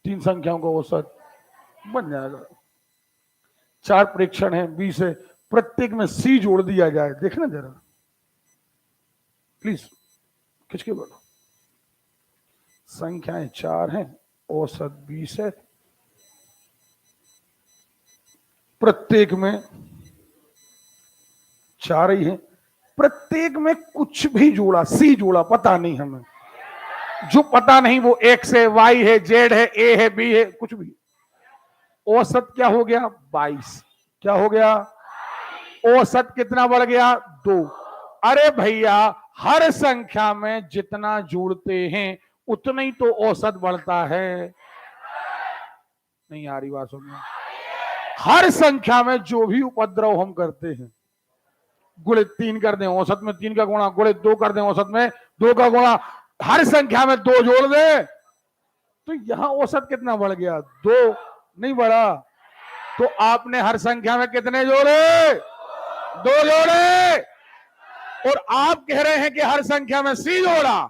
Speaker 1: 3 संख्याओं का औसत बन जाएगा। 4 परीक्षण है, 20 है, प्रत्येक में सी जोड़ दिया जाए। देखना जरा प्लीज, खिंच के बोलो। संख्याएं 4 हैं, औसत 20 है, प्रत्येक में 4 ही है, प्रत्येक में कुछ भी जोड़ा, सी जोड़ा, पता नहीं हमें, जो पता नहीं वो एक्स है, वाई है, जेड है, ए है, बी है, कुछ भी। औसत क्या हो गया? 22। क्या हो गया? औसत कितना बढ़ गया? 2। अरे भैया, हर संख्या में जितना जोड़ते हैं उतना ही तो औसत बढ़ता है। नहीं आ रही बात सुनना? हर संख्या में जो भी उपद्रव हम करते हैं, गुणे 3 कर दें, औसत में 3 का गुणा, गुणे 2 कर दें, औसत में 2 का गुणा, हर संख्या में 2 जोड़ दें, तो यहां औसत कितना बढ़ गया? 2 नहीं बढ़ा। तो आपने हर संख्या में कितने जोड़े? 2 जोड़े। और आप कह रहे हैं कि हर संख्या में सी जोड़ा,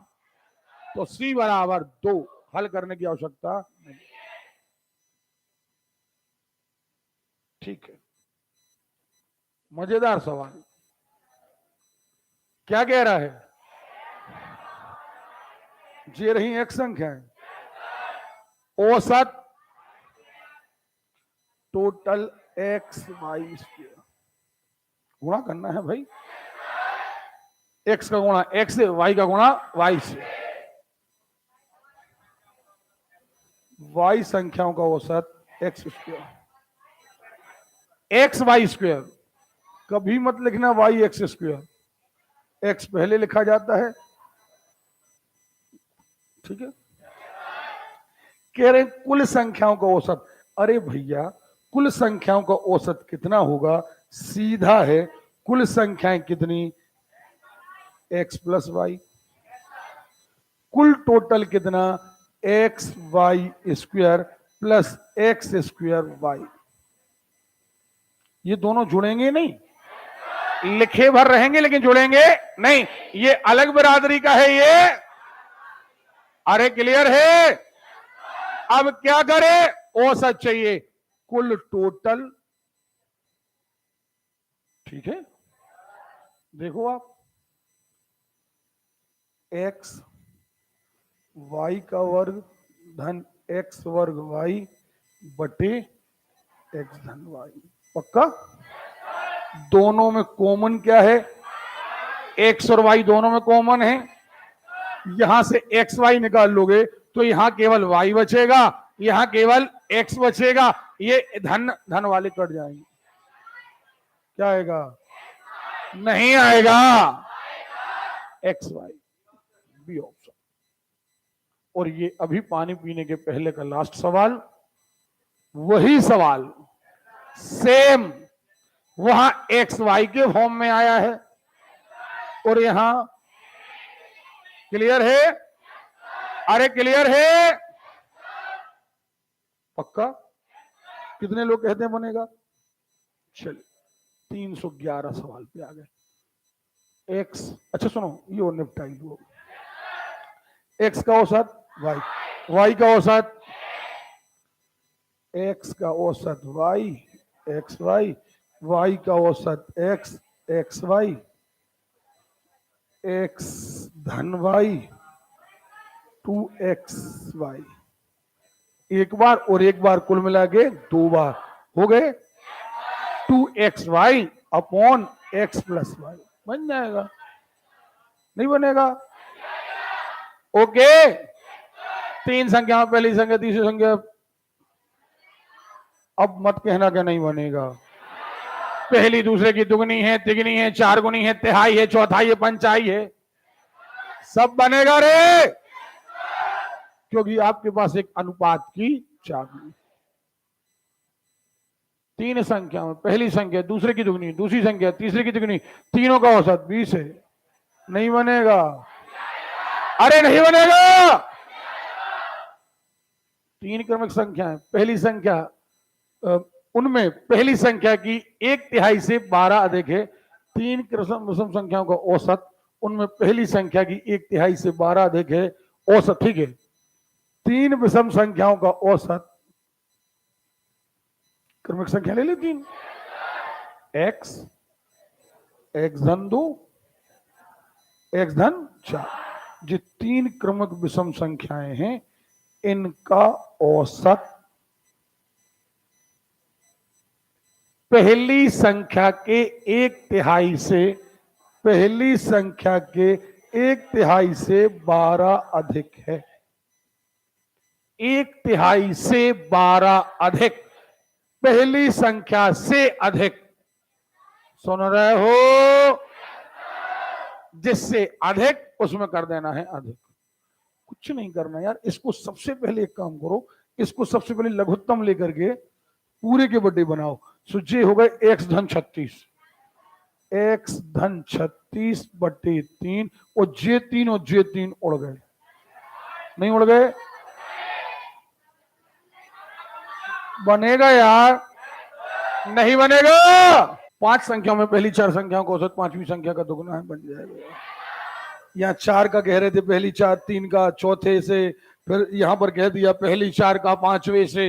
Speaker 1: तो सी बराबर 2। हल करने की आवश्यकता नहीं। ठीक है, मजेदार सवाल। क्या कह रहा है? जे रही एक संख्या है, औसत टोटल एक्स वाई स्क्वायर गुणा करना है भाई। एक्स का गुणा एक्स से, वाई का गुणा वाई से। वाई संख्याओं का औसत x square, x y square. कभी मत लिखना वाई एक्स स्क्वायर, एक्स पहले लिखा जाता है, ठीक है। कह रहे हैं कुल संख्याओं का औसत। अरे भैया कुल संख्याओं का औसत कितना होगा? सीधा है, कुल संख्याएं कितनी? x plus y. कुल टोटल कितना? X y square plus x square y. ये दोनों जुड़ेंगे नहीं, लिखे भर रहेंगे लेकिन जुड़ेंगे नहीं। ये अलग बिरादरी का है ये। अरे क्लियर है? अब क्या करे? औसत चाहिए, कुल टोटल। ठीक है, देखो आप, एक्स वाई का वर्ग धन एक्स वर्ग वाई बटे एक्स धन वाई। पक्का? दोनों में कॉमन क्या है? एक्स और वाई दोनों में कॉमन है। यहां से एक्स वाई निकाल लोगे तो यहां केवल वाई बचेगा, यहां केवल एक्स बचेगा। ये धन धन वाले कट जाएंगे। क्या आएगा? नहीं आएगा, एक्स वाई, बी ऑप्शन। और ये अभी पानी पीने के पहले का लास्ट सवाल, वही सवाल सेम वहां एक्स वाई के फॉर्म में आया है और यहां क्लियर है? अरे क्लियर है? पक्का? कितने लोग कहते हैं बनेगा? चलिए 311 सवाल पे आ गए। एक्स, अच्छा सुनो, ये और निपटाई लो। एक्स का औसत वाई, वाई का औसत एक्स का औसत वाई एक्स वाई, वाई का औसत एक्स एक्स वाई, एक्स धन वाई 2x वाई। एक बार और एक बार कुल मिला के 2 बार हो गए 2x y upon x plus y. बन जाएगा? नहीं बनेगा? ओके, 3 संख्या, पहली संख्या तीसरी संख्या। अब मत कहना कि नहीं बनेगा। पहली दूसरे की दुगनी है, तिगनी है, 4 गुनी है, तिहाई है, चौथाई है, पंचाई है, सब बनेगा रे, क्योंकि आपके पास एक अनुपात की चाबी। 3 संख्या में पहली संख्या दूसरे की दुगनी, दूसरी संख्या तीसरे की दुगनी, तीनों का औसत 20 है। नहीं बनेगा? अरे नहीं बनेगा। 3 क्रमिक संख्याएं, पहली संख्या उनमें पहली संख्या की 1/3 से 12 अधिक है। 3 विषम संख्याओं का औसत, उनमें पहली संख्या की 1/3 से 12 अधिक है औसत। ठीक है, 3 विषम संख्याओं का औसत, क्रमिक संख्या ले ली 3, एक्स एक्स धन 2 एक्स धन 4। जो 3 क्रमिक विषम संख्याएं हैं इनका औसत पहली संख्या के 1/3 से, पहली संख्या के 1/3 से 12 अधिक है। 1/3 से 12 अधिक, पहली संख्या से अधिक। सुन रहे हो? जिससे अधिक उसमें कर देना है अधिक। कुछ नहीं करना यार, इसको सबसे पहले एक काम करो, इसको सबसे पहले लघुत्तम लेकर के पूरे के बड़े बनाओ। सो जे हो गए एक्स धन 36, एक्स धन 36 बटे 3, और जे 3 उड़ गए। नहीं उड़ गए? बनेगा यार? नहीं बनेगा। 5 संख्याओं में पहली 4 संख्याओं का औसत 5वीं संख्या का दुगुना है, बन जाएगा। यहाँ 4 का कह रहे थे, पहली 4 3 का चौथे से, फिर यहां पर कह दिया पहली 4 का 5वें से।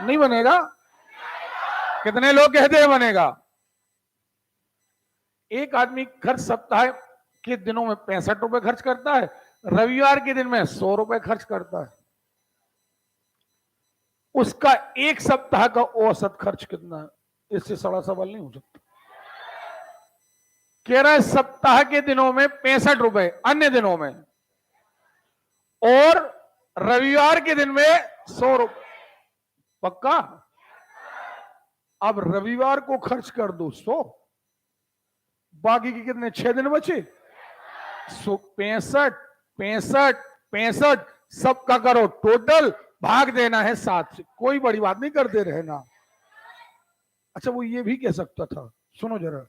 Speaker 1: नहीं बनेगा? कितने लोग कहते हैं बनेगा? एक आदमी खर्च सप्ताह के दिनों में 65 रुपए खर्च करता है, रविवार के दिन में 100 रुपए खर्च करता है। उसका एक सप्ताह का औसत खर्च कितना है? इससे बड़ा सवाल नहीं हो सकता। कह रहा है सप्ताह के दिनों में 65 रुपए, अन्य दिनों में, और रविवार के दिन में 100 रुपए। पक्का? अब रविवार को खर्च कर दो 100, बाकी के कितने 6 दिन बचे? 65 65 65 सबका करो टोटल, भाग देना है 7 से, कोई बड़ी बात नहीं, करते रहना। अच्छा वो ये भी कह सकता था, सुनो जरा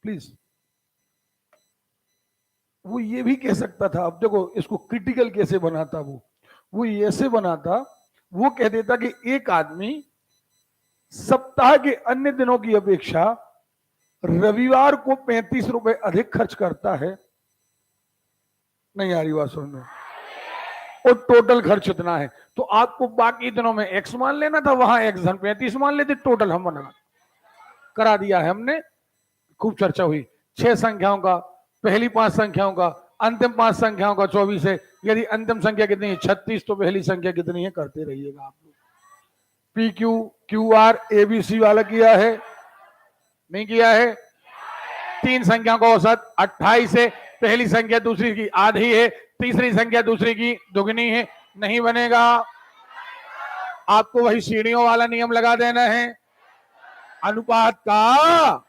Speaker 1: प्लीज, वो ये भी कह सकता था, अब देखो इसको क्रिटिकल कैसे बनाता, वो ऐसे बनाता, वो कह देता कि एक आदमी सप्ताह के अन्य दिनों की अपेक्षा रविवार को 35 रुपए अधिक खर्च करता है। नहीं आ रही बात सुनने, और टोटल खर्च इतना है, तो आपको बाकी दिनों में एक्स मान लेना था, वहां एक्स धन 35 मान लेते, टोटल हम बना करा दिया है हमने। खूब चर्चा हुई 6 संख्याओं का, पहली 5 संख्याओं का, अंतिम 5 संख्याओं का 24 है। यदि अंतिम संख्या कितनी है 36, तो पहली संख्या कितनी है करते रहिएगा आप लोग। P Q Q R ABC वाला किया है, नहीं किया है? 3 संख्याओं का औसत 28 है, पहली संख्या दूसरी की आधी है, तीसरी संख्या दूसरी की दुगनी है, नहीं बनेगा। आपको वही सीढ़ियों वाला नियम लगा देना है, अनुपात का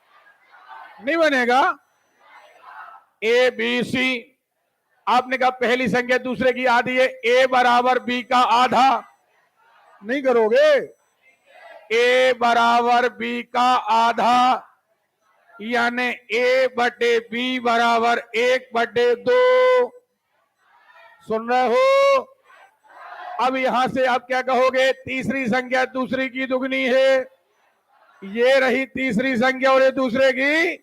Speaker 1: नहीं बनेगा। ए बी सी, आपने कहा पहली संख्या दूसरे की आधी है, ए बराबर बी का आधा, नहीं करोगे? ए बराबर बी का आधा, यानी ए बटे बी बराबर 1/2। सुन रहे हो? अब यहां से आप क्या कहोगे? तीसरी संख्या दूसरी की दुगनी है, ये रही तीसरी संख्या और ये दूसरे की।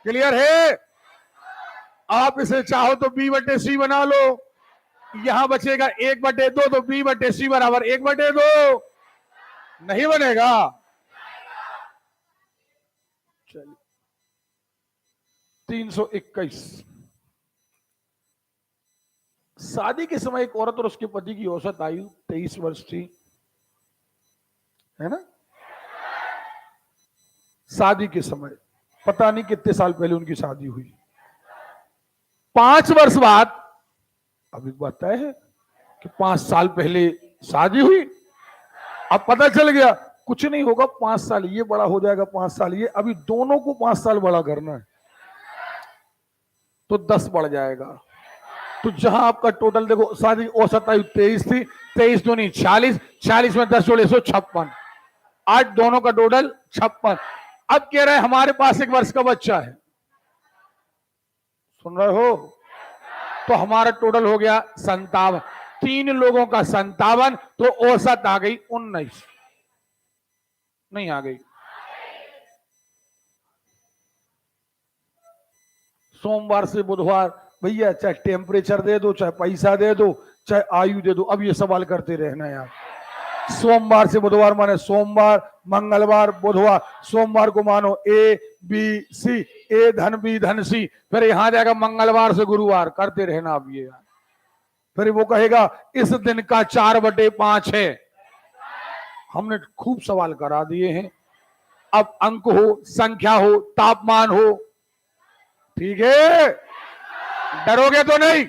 Speaker 1: क्लियर है? आप इसे चाहो तो b/c बना लो, यहां बचेगा 1/2, तो b/c बराबर 1/2, नहीं बनेगा। चलिए 321, शादी के समय एक औरत और उसके पति की औसत आयु 23 वर्ष थी, है ना? शादी के समय, पता नहीं कितने साल पहले उनकी शादी हुई। 5 वर्ष बाद, अब एक बात तय है कि 5 साल पहले शादी हुई, अब पता चल गया कुछ नहीं होगा, 5 साल ये बड़ा हो जाएगा, 5 साल ये, अभी दोनों को 5 साल बड़ा करना है, तो 10 बढ़ जाएगा। तो जहां आपका टोटल देखो, शादी औसत आयु 23 थी, 23 दूनी 40, 40 में 10 जोड़े 156, आज दोनों का टोटल 56। अब कह रहे हैं हमारे पास 1 वर्ष का बच्चा है, सुन रहे हो? तो हमारा टोटल हो गया 57, 3 लोगों का 57, तो औसत आ गई 19, नहीं आ गई? सोमवार से बुधवार, भैया चाहे टेम्परेचर दे दो, चाहे पैसा दे दो, चाहे आयु दे दो, अब ये सवाल करते रहना यार। सोमवार से बुधवार माने सोमवार, मंगलवार, बुधवार, सोमवार को मानो ए बी सी, ए धन बी धन सी, फिर यहां जाएगा मंगलवार से गुरुवार, करते रहना अब ये यार। फिर वो कहेगा इस दिन का 4/5 है। हमने खूब सवाल करा दिए हैं, अब अंक हो, संख्या हो, तापमान हो, ठीक है? डरोगे तो नहीं?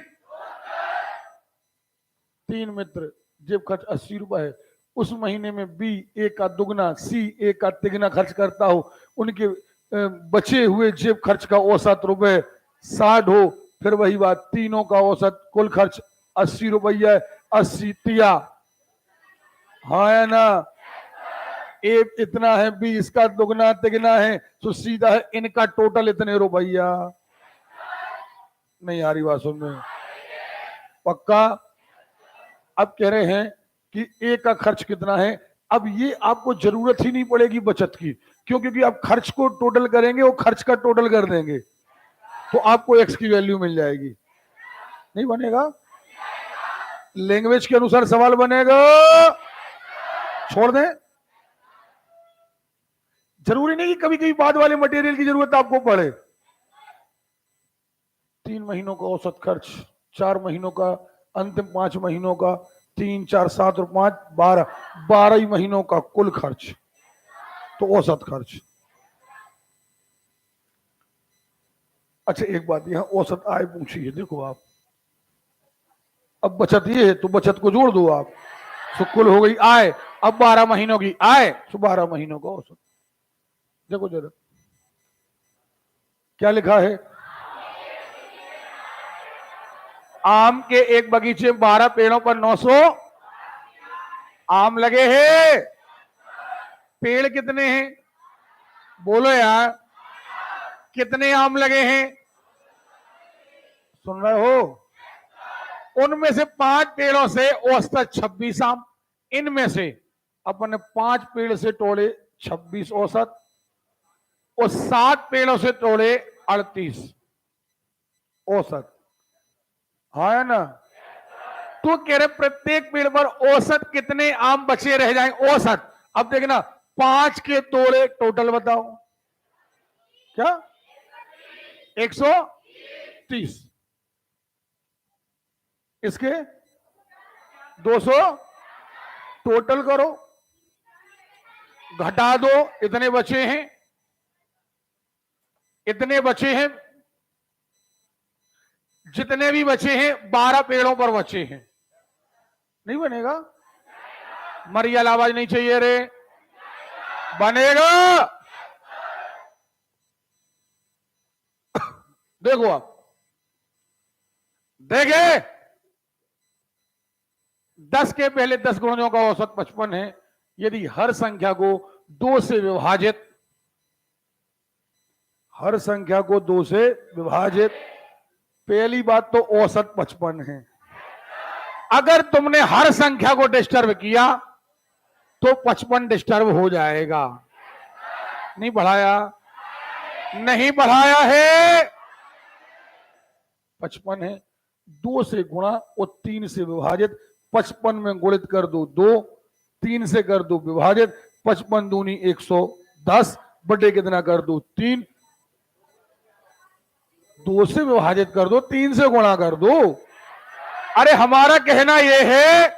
Speaker 1: 3 मित्र, जेब खर्च 80 रुपए है, उस महीने में बी ए का दुगना, सी ए का तिगना खर्च करता हो, उनके बचे हुए जेब खर्च का औसत रुपए 60 हो, फिर वही बात, तीनों का औसत कुल खर्च 80 रुपया, 80 तिया, हाँ है ना? ए इतना है, बी इसका दुगना तिगना है, तो सीधा है इनका टोटल इतने रुपया। नहीं आ रही बात सुन में? पक्का? अब कह रहे हैं कि ए का खर्च कितना है, अब ये आपको जरूरत ही नहीं पड़ेगी बचत की, क्यों? क्योंकि आप खर्च को टोटल करेंगे, वो खर्च का टोटल कर देंगे, तो आपको एक्स की वैल्यू मिल जाएगी। नहीं बनेगा? लैंग्वेज के अनुसार सवाल बनेगा, छोड़ दें। जरूरी नहीं कि कभी कभी बाद वाले मटेरियल की जरूरत आपको पड़े। 3 महीनों का औसत खर्च, 4 महीनों का, अंतिम 5 महीनों का, 3 4 7 और 5 12, 12 ही महीनों का कुल खर्च, तो औसत खर्च। अच्छा एक बात, यहां औसत आय पूछी है, देखो आप, अब बचत ये है तो बचत को जोड़ दो आप, तो कुल हो गई आय। अब 12 महीनों की आय, तो 12 महीनों का औसत। देखो जरा क्या लिखा है, आम के एक बगीचे में 12 पेड़ों पर 900 आम लगे हैं। पेड़ कितने हैं बोलो यार, कितने आम लगे हैं? सुन रहे हो? उनमें से 5 पेड़ों से औसत 26 आम। इनमें से अपने 5 पेड़ से तोड़े 26 औसत और 7 पेड़ों से तोड़े 38 औसत। हाँ है ना? तो कह रहे प्रत्येक पेड़ पर औसत कितने आम बचे रह जाएंगे? औसत। अब देखना 5 के तोड़े टोटल बताओ क्या? 130। इसके 200 टोटल करो, घटा दो, इतने बचे हैं, इतने बचे हैं। जितने भी बचे हैं 12 पेड़ों पर बचे हैं। नहीं बनेगा? मरियल आवाज नहीं चाहिए रे, बनेगा। देखो आप देखे 10 के पहले 10 गुणजों का औसत 55 है। यदि हर संख्या को 2 से विभाजित, हर संख्या को 2 से विभाजित, पहली बात तो औसत 55 है। अगर तुमने हर संख्या को डिस्टर्ब किया तो 55 डिस्टर्ब हो जाएगा। नहीं बढ़ाया? नहीं बढ़ाया है। 55 है, 2 से गुणा और 3 से विभाजित। 55 में गुणित कर दो 2, 3 से कर दो विभाजित। 55 दूनी 110 बटे कितना कर दो 3। 2 से विभाजित कर दो, 3 से गुणा कर दो। अरे हमारा कहना यह है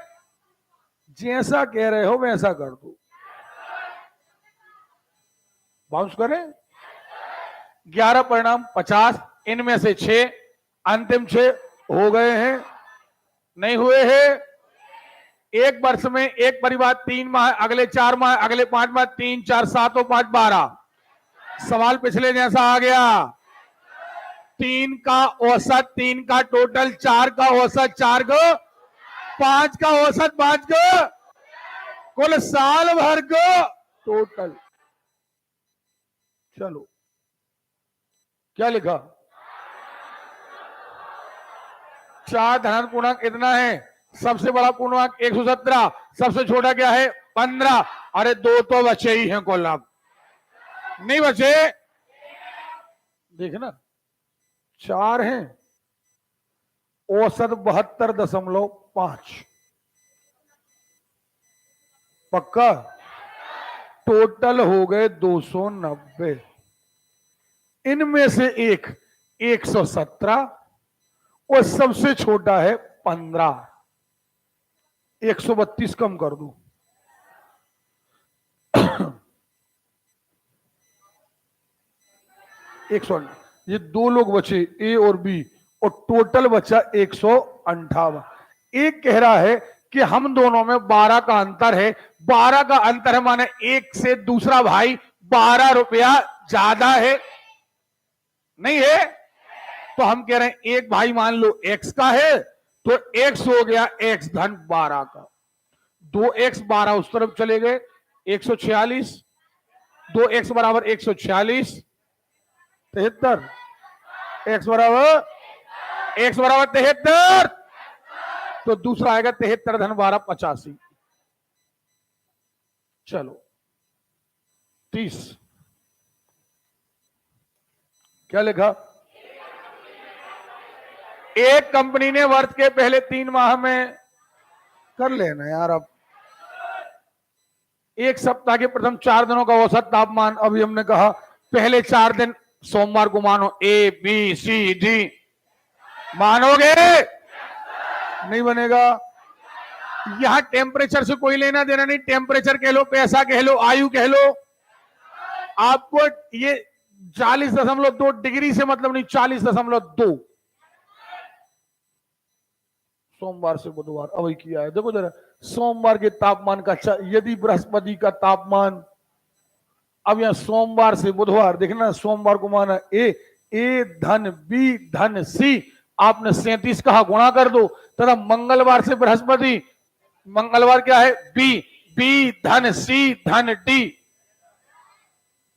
Speaker 1: जैसा कह रहे हो वैसा कर दो। बाउंस करें। 11 परिणाम 50, इनमें से 6 अंतिम 6 हो गए हैं, नहीं हुए हैं। एक वर्ष में एक परिवार 3 माह, अगले 4 माह, अगले 5 माह, 3 4 7 और 5 12। सवाल पिछले जैसा आ गया। 3 का औसत, 3 का टोटल, 4 का औसत, 4 को, 5 का औसत, 5 को, कुल साल भर को टोटल। चलो क्या लिखा? 4 धनात्मक पूर्णांक इतना है। सबसे बड़ा पूर्णांक 117, सबसे छोटा क्या है? 15। अरे 2 तो बचे ही हैं कुल, अब नहीं बचे। देखना 4 हैं, औसत 72.5 पक्का। टोटल हो गए 290। इनमें से एक 117 और सबसे छोटा है 15। 132 कम कर दो। ये 2 लोग बचे ए और बी और टोटल बचा 158। एक कह रहा है कि हम दोनों में 12 का अंतर है। 12 का अंतर है माने एक से दूसरा भाई 12 रुपया ज्यादा है, नहीं है? तो हम कह रहे हैं एक भाई मान लो x का है तो x हो गया x धन 12 का। 2x 12 उस तरफ चले गए 146, 2x बराबर 146, 73, x बराबर 73, तो दूसरा आएगा 73 धन 12 85। चलो 30 क्या लिखा? एक कंपनी ने वर्ष के पहले 3 माह में कर लेना यार। अब एक सप्ताह के प्रथम 4 दिनों का औसत तापमान, अभी हमने कहा पहले 4 दिन सोमवार को मानो ए बी सी डी, मानोगे? नहीं बनेगा। यहां टेम्परेचर से कोई लेना देना नहीं। टेम्परेचर कह लो, पैसा कह लो, आयु कह लो, आपको ये 40.2 डिग्री से मतलब नहीं, 40.2। सोमवार से बुधवार अभी किया है। देखो जरा सोमवार के तापमान का, यदि बृहस्पति का तापमान, अब यहां सोमवार से बुधवार देखना, सोमवार को माना ए धन बी धन सी, आपने 37 कहा, गुणा कर दो, तथा मंगलवार से बृहस्पति, मंगलवार क्या है, बी, बी धन सी धन डी,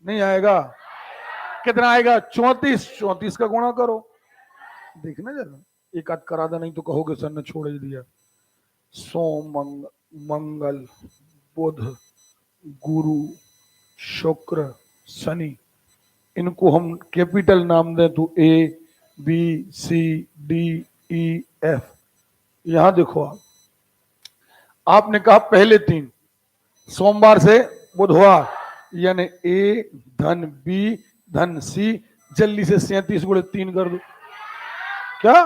Speaker 1: नहीं आएगा, कितना आएगा, 34, 34 का गुणा करो, देखना जरा, एक आध करा दे, नहीं तो कहोगे सर ने छोड़ ही दिया। सोम मंगल बुध गुरु शुक्र शनि, इनको हम कैपिटल नाम दें तो A B C D E F. यहां देखो आपने कहा पहले 3, सोमवार से बुधवार, यानी ए धन बी धन सी, जल्दी से 37 गुणे 3 कर दो, क्या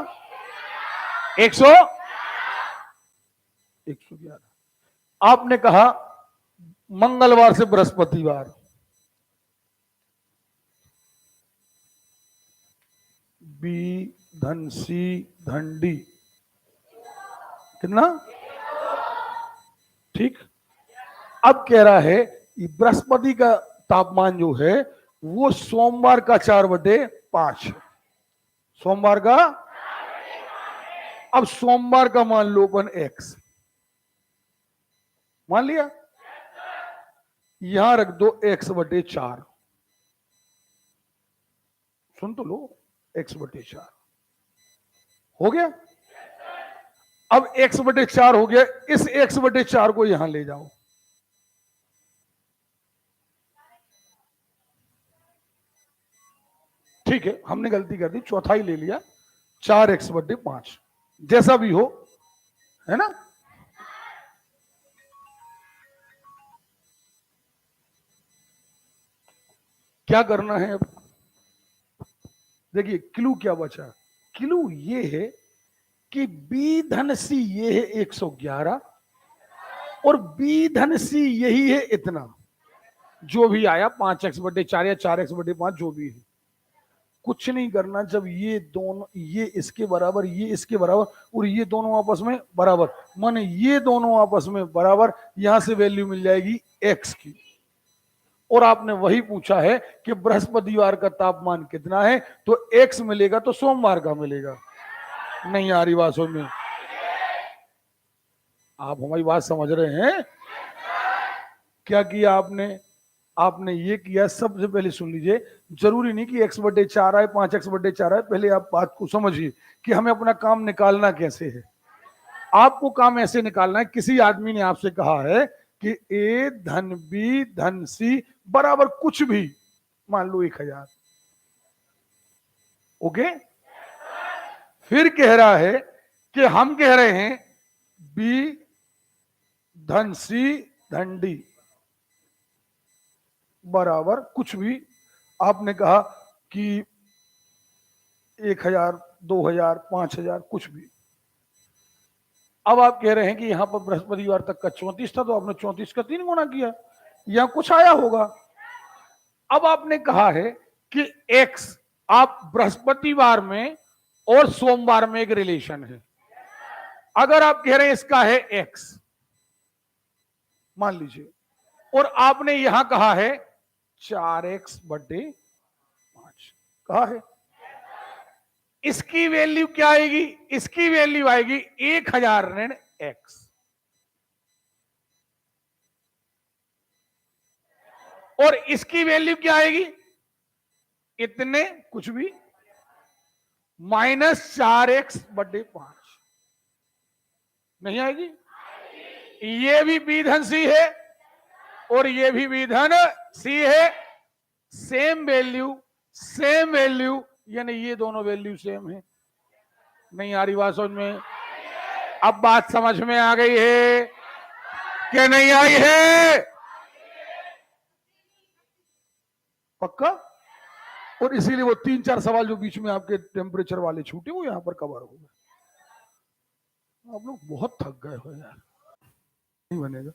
Speaker 1: 111। आपने कहा मंगलवार से बृहस्पतिवार, बी धन सी धन डी, कितना, ठीक। अब कह रहा है बृहस्पति का तापमान जो है वो सोमवार का 4/5, सोमवार का, अब सोमवार का मान लो अपन x, मान लिया, यहां रख दो x/4, सुन तो लो, x/4 हो गया। अब x/4 हो गया, इस x/4 को यहां ले जाओ, ठीक है, हमने गलती कर दी, चौथाई ले लिया, 4x/5, जैसा भी हो, है ना। क्या करना है अब, देखिए क्लू क्या बचा, क्लू ये है कि बी धन सी ये है 111 और बी धन सी यही है इतना, जो भी आया 5x/4 या 4x/5 जो भी है, कुछ नहीं करना। जब ये दोनों, ये इसके बराबर, ये इसके बराबर, और ये दोनों आपस में बराबर, माने ये दोनों आपस में बराबर, यहां से वैल्यू मिल जाएगी x की। और आपने वही पूछा है कि बृहस्पतिवार का तापमान कितना है, तो x मिलेगा तो सोमवार का मिलेगा। नहीं आ रही बात समझ में, आप हमारी बात समझ रहे हैं। क्या किया आपने, आपने ये किया, सबसे पहले सुन लीजिए, जरूरी नहीं कि x/4 आए, 5x/4 आए, पहले आप बात को समझिए कि हमें अपना काम निकालना कैसे है। आपको काम ऐसे निकालना है, किसी आदमी ने आपसे कहा है कि ए धन बी धन सी बराबर कुछ भी, मान लो 1000, ओके। फिर कह रहा है कि हम कह रहे हैं बी धन सी धन डी बराबर कुछ भी, आपने कहा कि 1000 2000 5000 कुछ भी। अब आप कह रहे हैं कि यहां पर बृहस्पतिवार तक का 34 था, तो आपने 34 का 3 गुना किया, यहां कुछ आया होगा। अब आपने कहा है कि x, आप बृहस्पतिवार में और सोमवार में एक रिलेशन है, अगर आप कह रहे हैं इसका है x, मान लीजिए, और आपने यहां कहा है 4x/5 कहा है, इसकी वैल्यू क्या आएगी, इसकी वैल्यू आएगी 1000 ऋण x, और इसकी वैल्यू क्या आएगी, इतने कुछ भी -4x/5, नहीं आएगी। ये भी बी धन सी है और ये भी बी धन सी है, सेम वैल्यू, यानी ये दोनों वैल्यू सेम है। नहीं आ रही बात समझ में, अब बात समझ में आ गई है कि नहीं आई है, पक्का। और इसीलिए वो 3-4 सवाल जो बीच में आपके टेम्परेचर वाले छूटे वो यहां पर कवर हो गए। आप लोग बहुत थक गए हो यार, नहीं बनेगा।